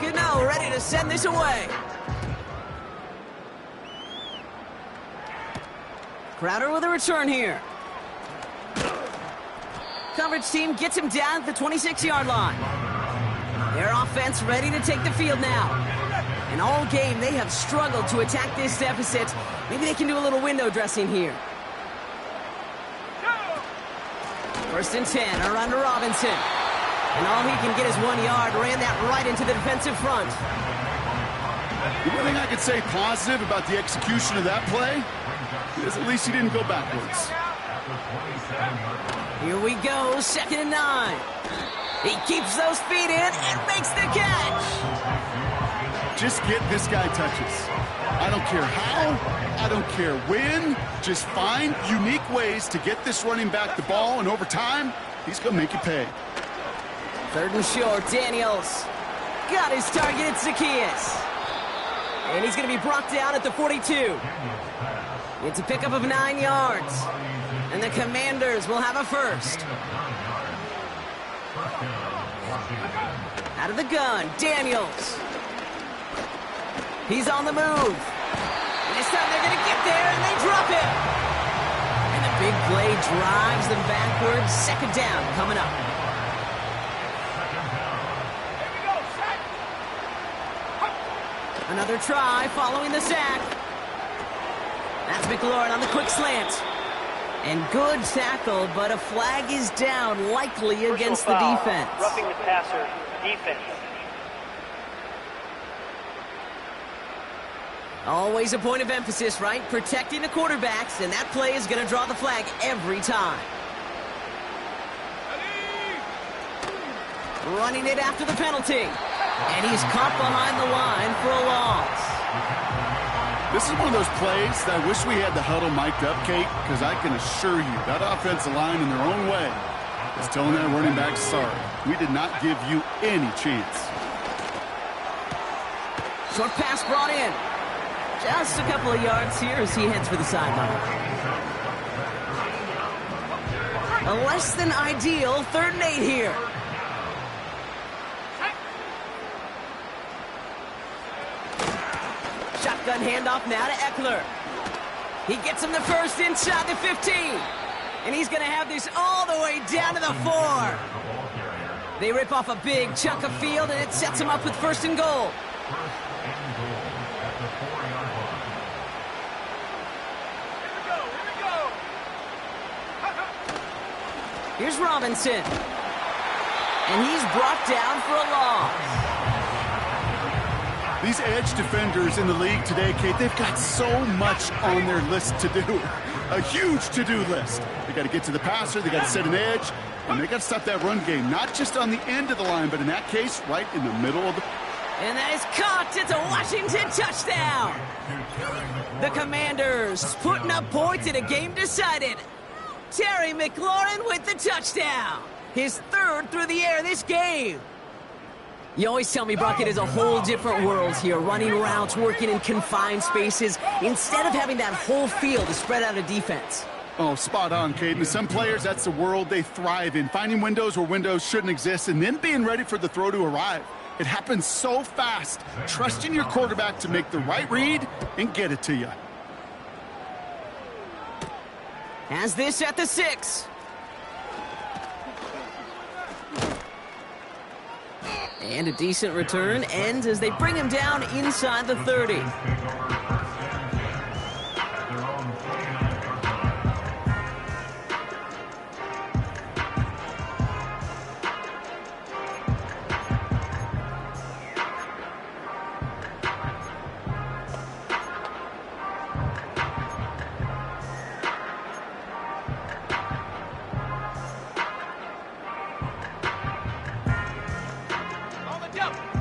Gano ready to send this away. Crowder with a return here. Coverage team gets him down at the 26-yard line. Their offense ready to take the field now. And all game, they have struggled to attack this deficit. Maybe they can do a little window dressing here. 1st and 10, around to Robinson. And all he can get is 1 yard, ran that right into the defensive front. The one thing I could say positive about the execution of that play is at least he didn't go backwards. Here we go, 2nd and 9. He keeps those feet in and makes the catch. Just get this guy touches. I don't care how, I don't care when. Just find unique ways to get this running back the ball, and over time, he's going to make you pay. 3rd and short, Daniels. Got his target at Zacchaeus. And he's going to be brought down at the 42. It's a pickup of 9 yards. And the Commanders will have a first. Out of the gun, Daniels. He's on the move. And this time they're going to get there, and they drop him. And the big play drives them backwards. 2nd down coming up. Another try following the sack. That's McLaurin on the quick slant. And good tackle, but a flag is down, likely against the defense. Roughing the passer, defense. Always a point of emphasis, right? Protecting the quarterbacks, and that play is going to draw the flag every time. Running it after the penalty. And he's caught behind the line for a loss. This is one of those plays that I wish we had the huddle mic'd up, Kate, because I can assure you that offensive line in their own way is telling that running back, sorry, we did not give you any chance. Short pass brought in. Just a couple of yards here as he heads for the sideline. A less than ideal 3rd and 8 here. Shotgun handoff now to Eckler. He gets him the first inside the 15. And he's going to have this all the way down to the 4. They rip off a big chunk of field, and it sets him up with 1st and goal. Here's Robinson. And he's brought down for a loss. These edge defenders in the league today, Kate, they've got so much on their list to do. A huge to-do list. They got to get to the passer, they got to set an edge, and they got to stop that run game. Not just on the end of the line, but in that case, right in the middle of the... And that is caught. It's a Washington touchdown. The Commanders putting up points in a game decided. Terry McLaurin with the touchdown. His 3rd through the air this game. You always tell me, Brock, it is a whole different world here, running routes, working in confined spaces, instead of having that whole field to spread out a defense. Oh, spot on, Kate. And some players, that's the world they thrive in, finding windows where windows shouldn't exist and then being ready for the throw to arrive. It happens so fast. Trusting your quarterback to make the right read and get it to you. Has this at the 6. And a decent return ends as they bring him down inside the 30.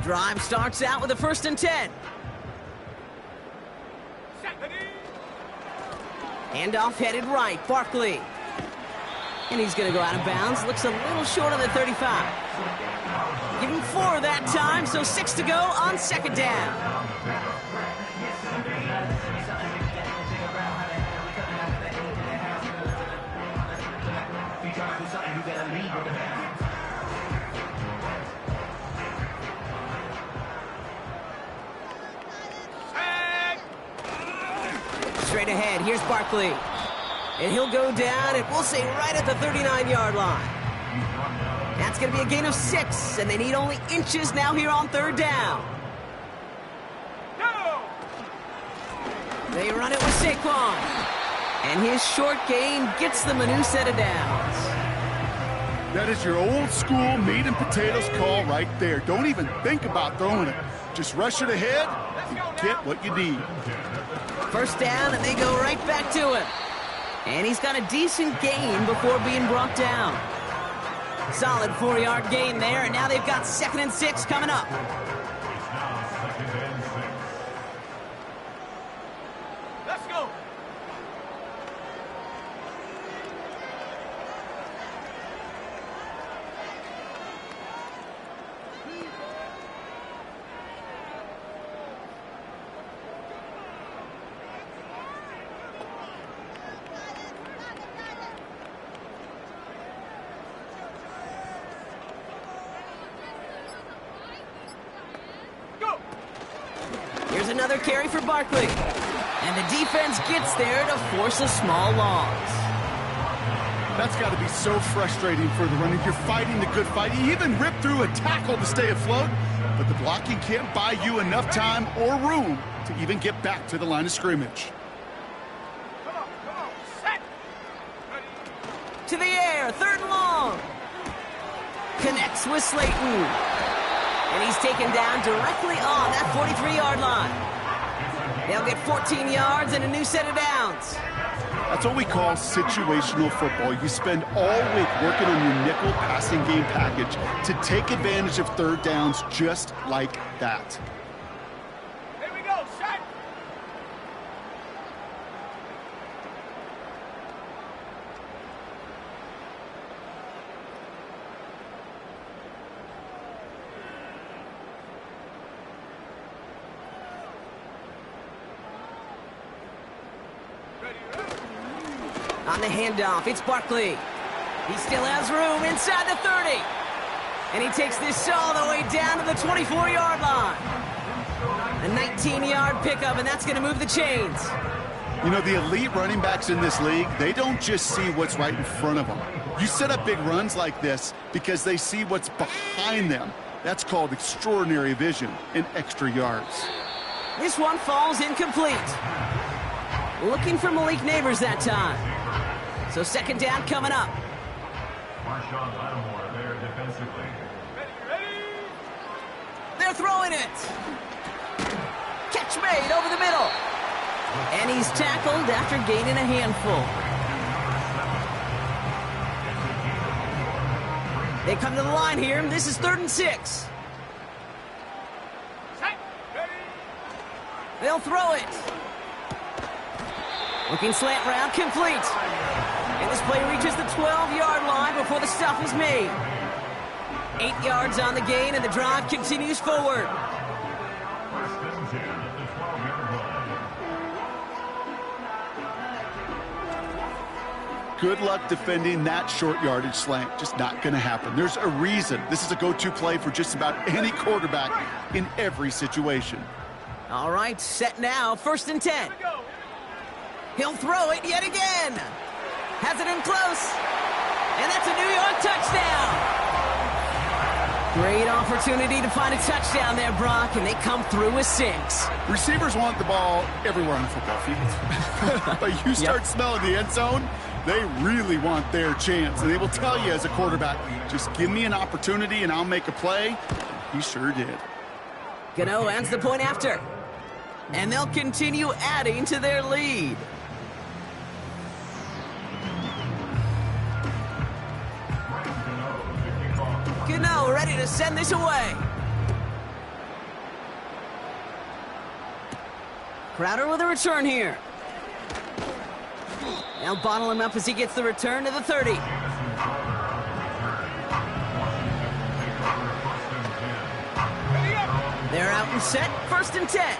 Drive starts out with a 1st and 10. Handoff headed right, Barkley. And he's going to go out of bounds. Looks a little short on the 35. Give him 4 that time, so 6 to go on 2nd down. Straight ahead, here's Barkley. And he'll go down, and we'll say right at the 39-yard line. That's going to be a gain of 6, and they need only inches now here on 3rd down. They run it with Saquon. And his short gain gets them a new set of downs. That is your old school meat and potatoes call right there. Don't even think about throwing it. Just rush it ahead and get what you need. 1st down, and they go right back to him. And he's got a decent gain before being brought down. Solid 4-yard gain there, and now they've got 2nd and 6 coming up. Let's go. Here's another carry for Barkley. And the defense gets there to force a small loss. That's got to be so frustrating for the running. You're fighting the good fight. You even rip through a tackle to stay afloat, but the blocking can't buy you enough time or room to even get back to the line of scrimmage. Come on, set. To the air, 3rd and long. Connects with Slayton. And he's taken down directly on that 43-yard line. They'll get 14 yards and a new set of downs. That's what we call situational football. You spend all week working on your nickel passing game package to take advantage of 3rd downs just like that. Here we go, set. On the handoff, it's Barkley. He still has room inside the 30. And he takes this all the way down to the 24-yard line. A 19-yard pickup, and that's going to move the chains. You know, the elite running backs in this league, they don't just see what's right in front of them. You set up big runs like this because they see what's behind them. That's called extraordinary vision and extra yards. This one falls incomplete. Looking for Malik Neighbors that time. So 2nd down coming up. Marshawn Lattimore there defensively. Ready. They're throwing it. Catch made over the middle. And he's tackled after gaining a handful. They come to the line here. This is 3rd and 6. Set. Ready. They'll throw it. Looking slant route, complete. And this play reaches the 12-yard line before the stop is made. 8 yards on the gain, and the drive continues forward. 1st and 10 at the 12-yard line. Good luck defending that short yardage slant. Just not going to happen. There's a reason. This is a go-to play for just about any quarterback in every situation. All right, set now, 1st and 10. He'll throw it yet again. Has it in close. And that's a New York touchdown. Great opportunity to find a touchdown there, Brock, and they come through with 6. Receivers want the ball everywhere on the football field. But you start smelling the end zone, they really want their chance. And they will tell you as a quarterback, just give me an opportunity and I'll make a play. He sure did. Gano ends the point after. And they'll continue adding to their lead. Gano ready to send this away. Crowder with a return here. Now bottle him up as he gets the return to the 30. They're out and set, 1st and 10.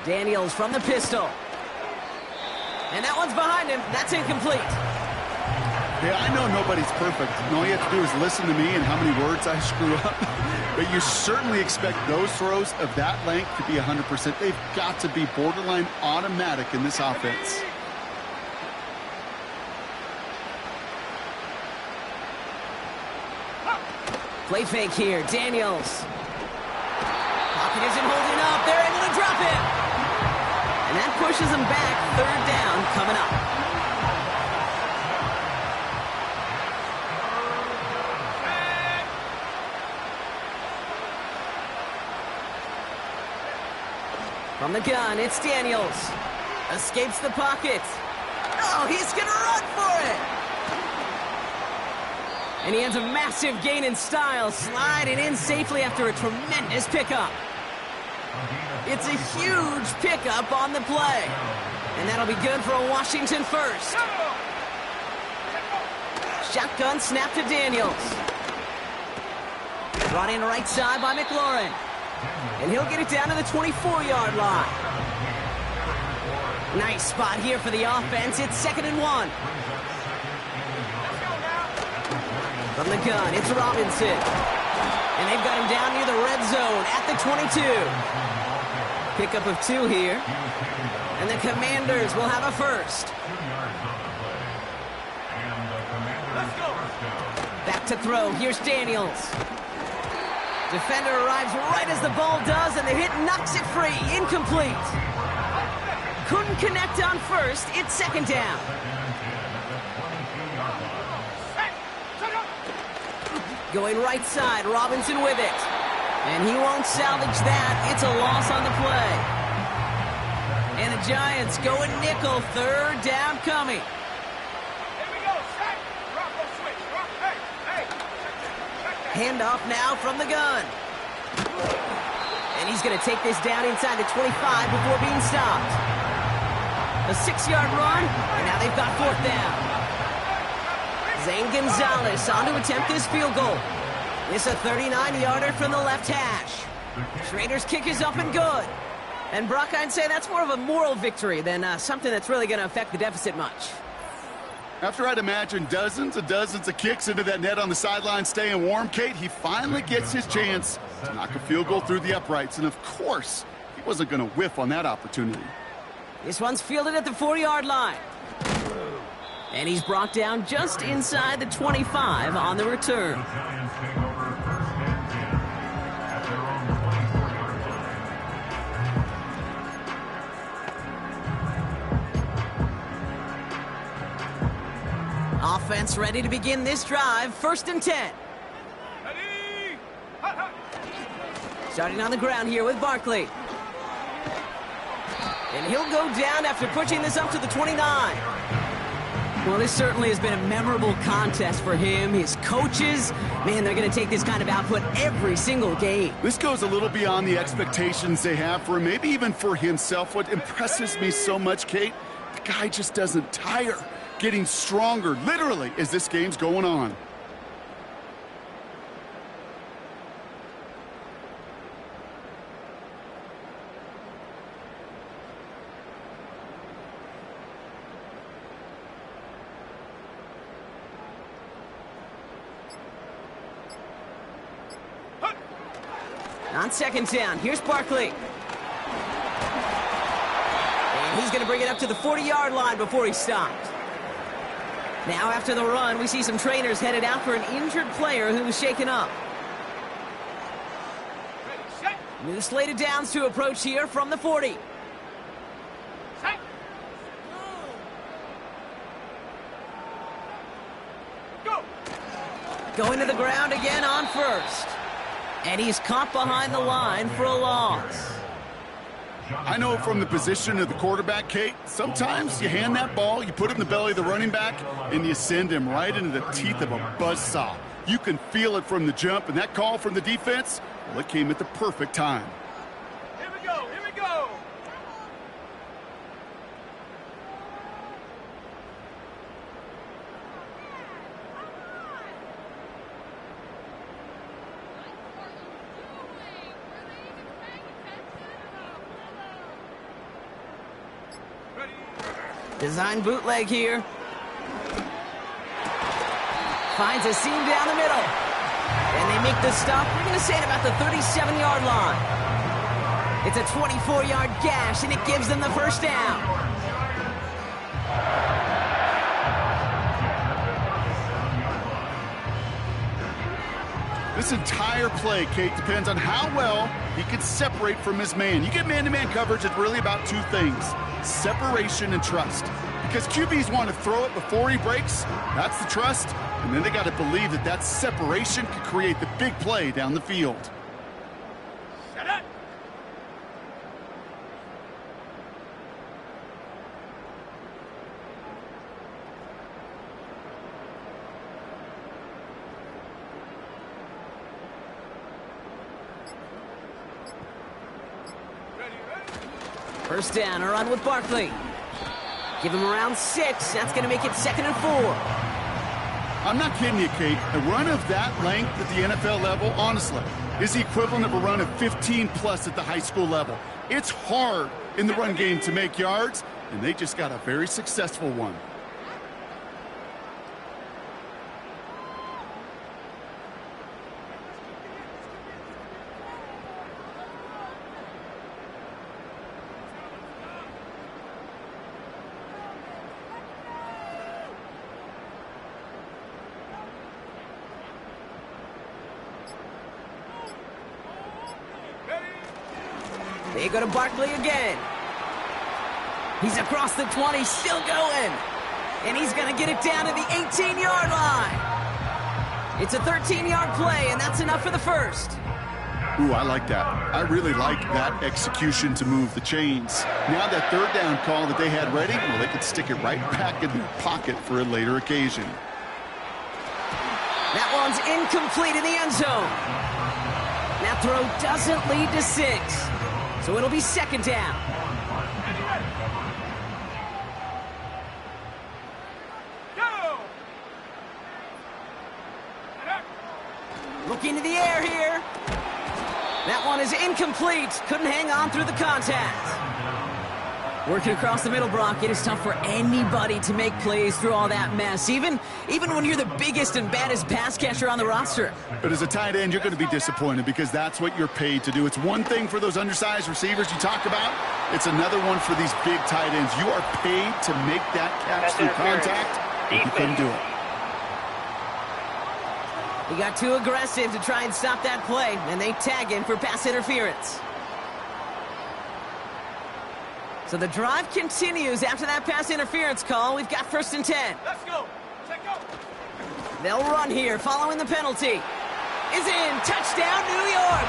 Daniels from the pistol. And that one's behind him. That's incomplete. Yeah, I know nobody's perfect. And all you have to do is listen to me and how many words I screw up. But you certainly expect those throws of that length to be 100%. They've got to be borderline automatic in this offense. Play fake here. Daniels. Pocket isn't holding up. They're able to drop him. And that pushes him back. 3rd down coming up. From the gun, it's Daniels. Escapes the pocket. Oh, he's going to run for it. And he has a massive gain in style, sliding in safely after a tremendous pickup. It's a huge pickup on the play. And that'll be good for a Washington 1st. Shotgun snap to Daniels. Brought in right side by McLaurin. And he'll get it down to the 24-yard line. Nice spot here for the offense. It's 2nd and 1. From the gun, it's Robinson. And they've got him down near the red zone at the 22. Pickup of 2 here. And the Commanders will have a 1st. Back to throw. Here's Daniels. Defender arrives right as the ball does, and the hit knocks it free. Incomplete. Couldn't connect on 1st. It's 2nd down. Going right side, Robinson with it. And he won't salvage that. It's a loss on the play. And the Giants going nickel, 3rd down coming. Here we go, set. Drop, go switch. Drop, hey. Handoff now from the gun. And he's going to take this down inside the 25 before being stopped. A 6-yard run, and now they've got 4th down. Zane Gonzalez on to attempt this field goal. It's a 39-yarder from the left hash. Schrader's kick is up and good. And Brock, I'd say that's more of a moral victory than something that's really going to affect the deficit much. After I'd imagine dozens and dozens of kicks into that net on the sideline staying warm, Kate, he finally gets his chance to knock a field goal through the uprights. And of course, he wasn't going to whiff on that opportunity. This one's fielded at the 4-yard line. And he's brought down just inside the 25 on the return. Offense ready to begin this drive. 1st and 10. Ready? Starting on the ground here with Barkley. And he'll go down after pushing this up to the 29. Well, this certainly has been a memorable contest for him. His coaches, man, they're going to take this kind of output every single game. This goes a little beyond the expectations they have for him, maybe even for himself. What impresses me so much, Kate, the guy just doesn't tire. Getting stronger, literally, as this game's going on. On 2nd down, here's Barkley. And he's going to bring it up to the 40-yard line before he's stopped. Now after the run, we see some trainers headed out for an injured player who was shaken up. Ready, set. New slate of downs to approach here from the 40. Set. Go. Going to the ground again on 1st. And he's caught behind the line for a loss. I know from the position of the quarterback, Kate, sometimes you hand that ball, you put it in the belly of the running back, and you send him right into the teeth of a buzzsaw. You can feel it from the jump, and that call from the defense, well, it came at the perfect time. Here we go, here we go. Design bootleg here. Finds a seam down the middle. And they make the stop. We're going to say at about the 37-yard line. It's a 24-yard gash, and it gives them the first down. This entire play, Kate, depends on how well he can separate from his man. You get man-to-man coverage, it's really about two things: separation and trust. Because QBs want to throw it before he breaks, that's the trust, and then they got to believe that that separation could create the big play down the field. Set up. First down, a run with Barkley. Give him around 6. That's going to make it 2nd and 4. I'm not kidding you, Kate. A run of that length at the NFL level, honestly, is the equivalent of a run of 15-plus at the high school level. It's hard in the run game to make yards, and they just got a very successful one. They go to Barkley again. He's across the 20, still going. And he's going to get it down to the 18-yard line. It's a 13-yard play, and that's enough for the first. Ooh, I like that. I really like that execution to move the chains. Now that third down call that they had ready, well, they could stick it right back in their pocket for a later occasion. That one's incomplete in the end zone. That throw doesn't lead to 6. So it'll be 2nd down. Go! Look into the air here. That one is incomplete. Couldn't hang on through the contact. Working across the middle, Brock, it is tough for anybody to make plays through all that mess, even when you're the biggest and baddest pass catcher on the roster. But as a tight end, you're going to be disappointed because that's what you're paid to do. It's one thing for those undersized receivers you talk about. It's another one for these big tight ends. You are paid to make that catch through contact, and you couldn't do it. He got too aggressive to try and stop that play, and they tag him for pass interference. So the drive continues after that pass interference call. We've got 1st and 10. Let's go. Check go. They'll run here following the penalty. Is in. Touchdown, New York.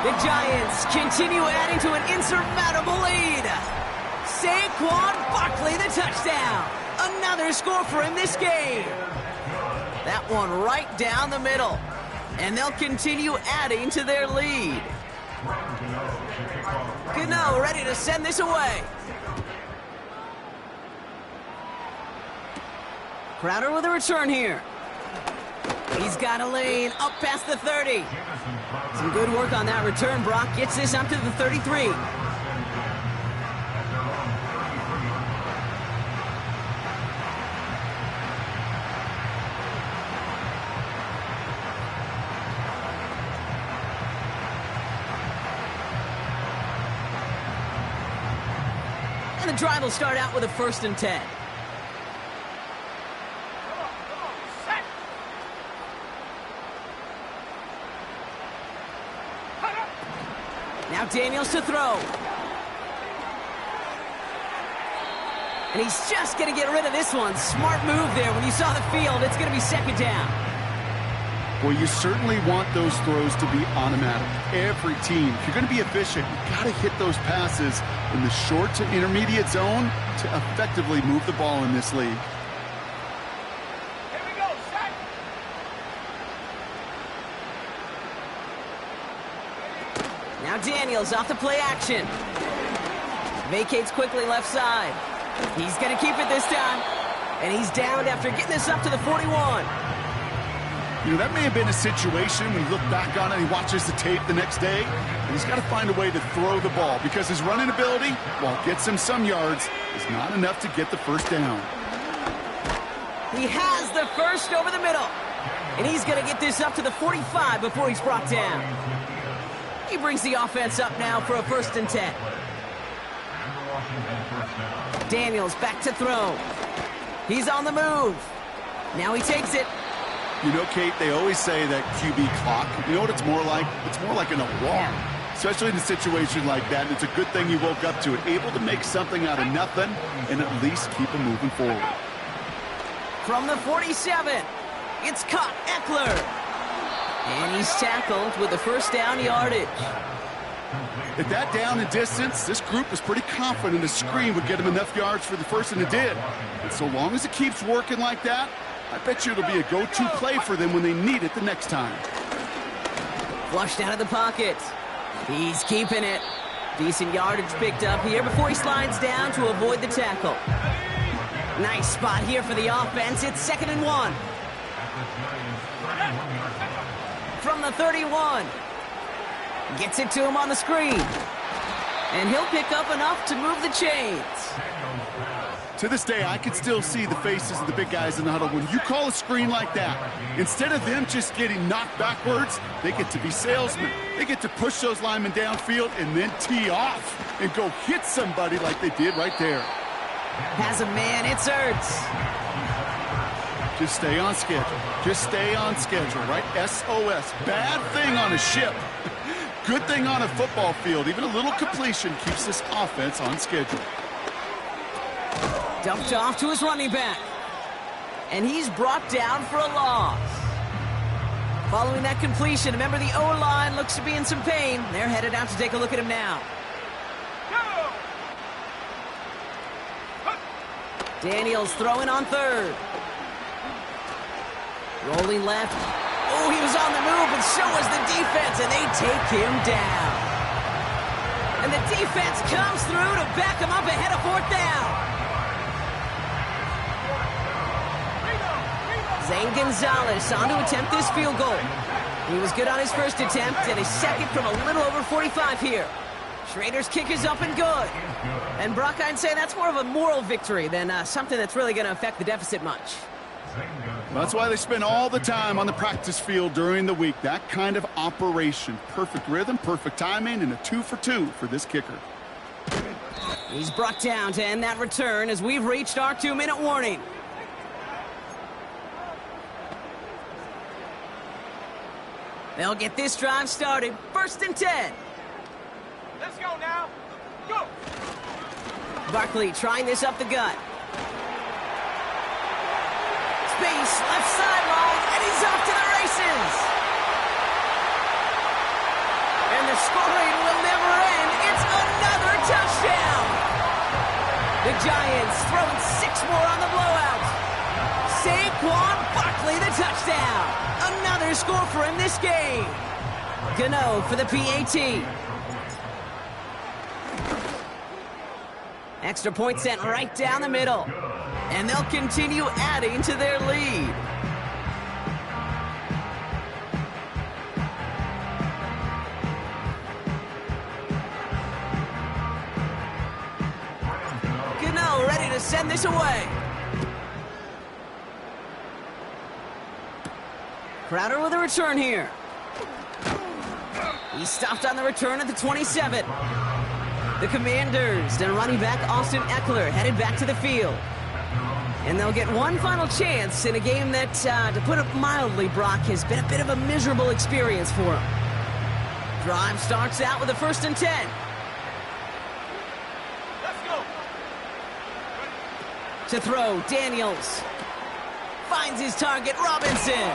The Giants continue adding to an insurmountable lead. Saquon Barkley, the touchdown. Another score for him this game. That one right down the middle. And they'll continue adding to their lead. Gano ready to send this away. Crowder with a return here. He's got a lane up past the 30. Some good work on that return. Brock gets this up to the 33. And the drive will start out with a 1st and 10. Set. Now Daniels to throw. And he's just going to get rid of this one. Smart move there. When you saw the field, it's going to be 2nd down. Well, you certainly want those throws to be automatic. Every team, if you're going to be efficient, you've got to hit those passes in the short to intermediate zone to effectively move the ball in this league. Here we go, set. Now Daniels off the play action. Vacates quickly left side. He's going to keep it this time. And he's downed after getting this up to the 41. You know, that may have been a situation when you look back on it and he watches the tape the next day, and he's got to find a way to throw the ball because his running ability, while it gets him some yards, is not enough to get the first down. He has the first over the middle. And he's going to get this up to the 45 before he's brought down. He brings the offense up now for a 1st and 10. Daniels back to throw. He's on the move. Now he takes it. You know, Kate, they always say that QB clock, you know what it's more like? It's more like an alarm, especially in a situation like that. And it's a good thing you woke up to it, able to make something out of nothing and at least keep them moving forward. From the 47, it's caught Eckler. And he's tackled with the first down yardage. At that down and distance, this group was pretty confident the screen would get him enough yards for the first, and it did. And so long as it keeps working like that, I bet you it'll be a go-to play for them when they need it the next time. Flushed out of the pocket. He's keeping it. Decent yardage picked up here before he slides down to avoid the tackle. Nice spot here for the offense. It's 2nd and 1. From the 31. Gets it to him on the screen. And he'll pick up enough to move the chains. To this day, I can still see the faces of the big guys in the huddle. When you call a screen like that, instead of them just getting knocked backwards, they get to be salesmen. They get to push those linemen downfield and then tee off and go hit somebody like they did right there. Has a man, it's Ertz. Just stay on schedule. Just stay on schedule, right? SOS. Bad thing on a ship. Good thing on a football field. Even a little completion keeps this offense on schedule. Dumped off to his running back. And he's brought down for a loss. Following that completion, remember the O-line looks to be in some pain. They're headed out to take a look at him now. Daniels throwing on 3rd. Rolling left. Oh, he was on the move, and so was the defense, and they take him down. And the defense comes through to back him up ahead of 4th down. Zane Gonzalez on to attempt this field goal. He was good on his first attempt, and his second from a little over 45 here. Schrader's kick is up and good. And Brock, I'd say that's more of a moral victory than something that's really going to affect the deficit much. That's why they spend all the time on the practice field during the week. That kind of operation. Perfect rhythm, perfect timing, and a 2 for 2 for this kicker. He's brought down to end that return as we've reached our 2-minute warning. They'll get this drive started. 1st and 10. Let's go now. Go. Barkley trying this up the gut. Space, left sideline, and he's off to the races. And the scoring will never end. It's another touchdown. The Giants throwing 6 more on the blowout. Saquon Barkley, the touchdown. Another score for him this game. Gano for the PAT. Extra point sent right down the middle. And they'll continue adding to their lead. Gano ready to send this away. Crowder with a return here. He stopped on the return at the 27. The Commanders and running back Austin Eckler headed back to the field. And they'll get one final chance in a game that, to put it mildly, Brock, has been a bit of a miserable experience for them. Drive starts out with a 1st and 10. Let's go. To throw, Daniels. Finds his target, Robinson.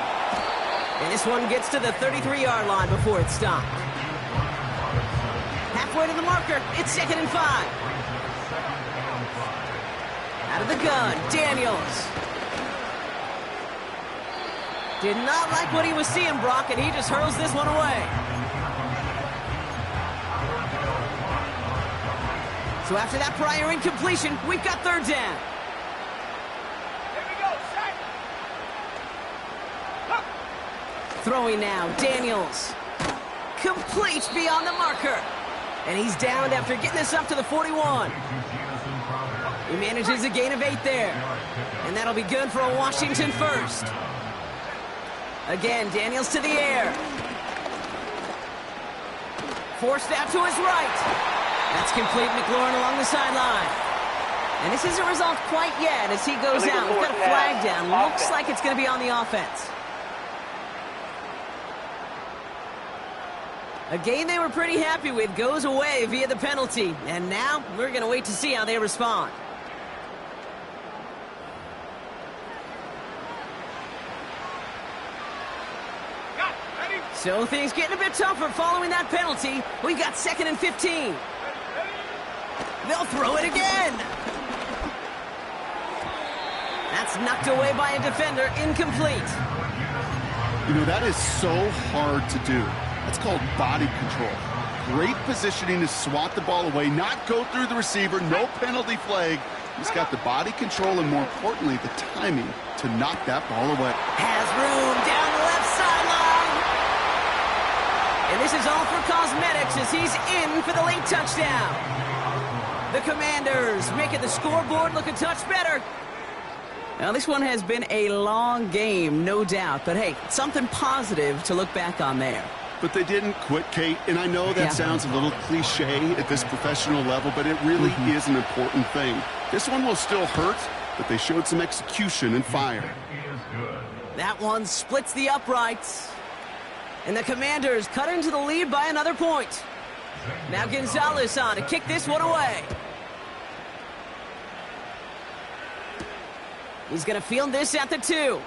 And this one gets to the 33-yard line before it's stopped. Halfway to the marker, it's 2nd and 5. Out of the gun, Daniels. Did not like what he was seeing, Brock, and he just hurls this one away. So after that prior incompletion, we've got 3rd down. Here we go, set. Look. Throwing now, Daniels. Complete beyond the marker. And he's downed after getting this up to the 41. He manages a gain of 8 there. And that'll be good for a Washington first. Again, Daniels to the air. Forced out to his right. That's complete. McLaurin along the sideline. And this isn't resolved quite yet as he goes out. We've got a flag down. Looks like it's going to be on the offense. A game they were pretty happy with goes away via the penalty. And now we're going to wait to see how they respond. So things getting a bit tougher following that penalty. We got 2nd and 15. They'll throw it again. That's knocked away by a defender, incomplete. You know, that is so hard to do. That's called body control. Great positioning to swat the ball away, not go through the receiver, no penalty flag. He's got the body control and, more importantly, the timing to knock that ball away. Has room down the left sideline. And this is all for cosmetics as he's in for the late touchdown. The Commanders making the scoreboard look a touch better. Now, this one has been a long game, no doubt. But, hey, something positive to look back on there. But they didn't quit, Kate, and I know that sounds a little cliche at this professional level, but it really is an important thing. This one will still hurt, but they showed some execution and fire. That one splits the uprights. And the Commanders cut into the lead by another point. Now Gonzalez on to kick this one away. He's going to field this at the 2.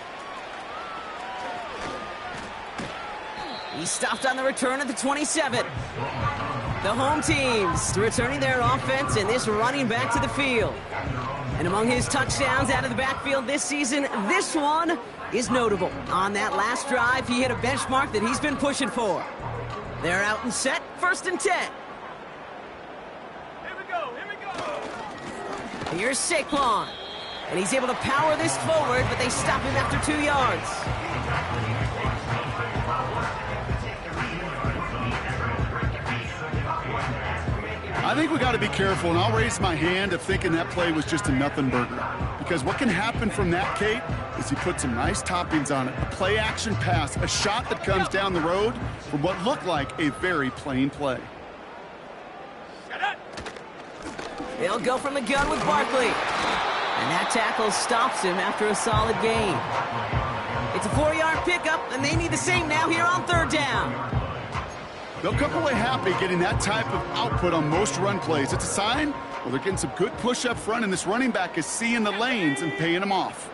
He stopped on the return at the 27. The home teams returning their offense and this running back to the field. And among his touchdowns out of the backfield this season, this one is notable. On that last drive, he hit a benchmark that he's been pushing for. They're out and set, 1st and 10. Here we go, here we go. Here's Saquon. And he's able to power this forward, but they stop him after 2 yards. I think we got to be careful, and I'll raise my hand of thinking that play was just a nothing burger. Because what can happen from that, Kate, is you put some nice toppings on it. A play-action pass, a shot that comes down the road from what looked like a very plain play. They'll go from the gun with Barkley. And that tackle stops him after a solid gain. It's a 4-yard pickup, and they need the same now here on 3rd down. They'll come away happy getting that type of output on most run plays. It's a sign, well, they're getting some good push up front, and this running back is seeing the lanes and paying them off.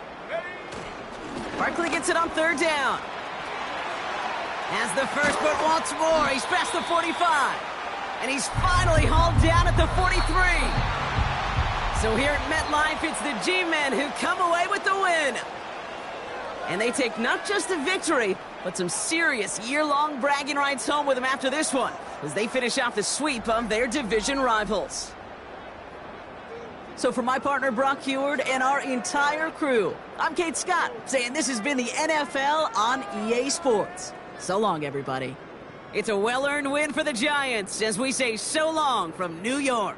Barkley gets it on 3rd down. Has the first, but wants more. He's past the 45. And he's finally hauled down at the 43. So here at MetLife, it's the G-Men who come away with the win. And they take not just a victory, but some serious year-long bragging rights home with them after this one, as they finish off the sweep of their division rivals. So for my partner, Brock Heward, and our entire crew, I'm Kate Scott, saying this has been the NFL on EA Sports. So long, everybody. It's a well-earned win for the Giants, as we say so long from New York.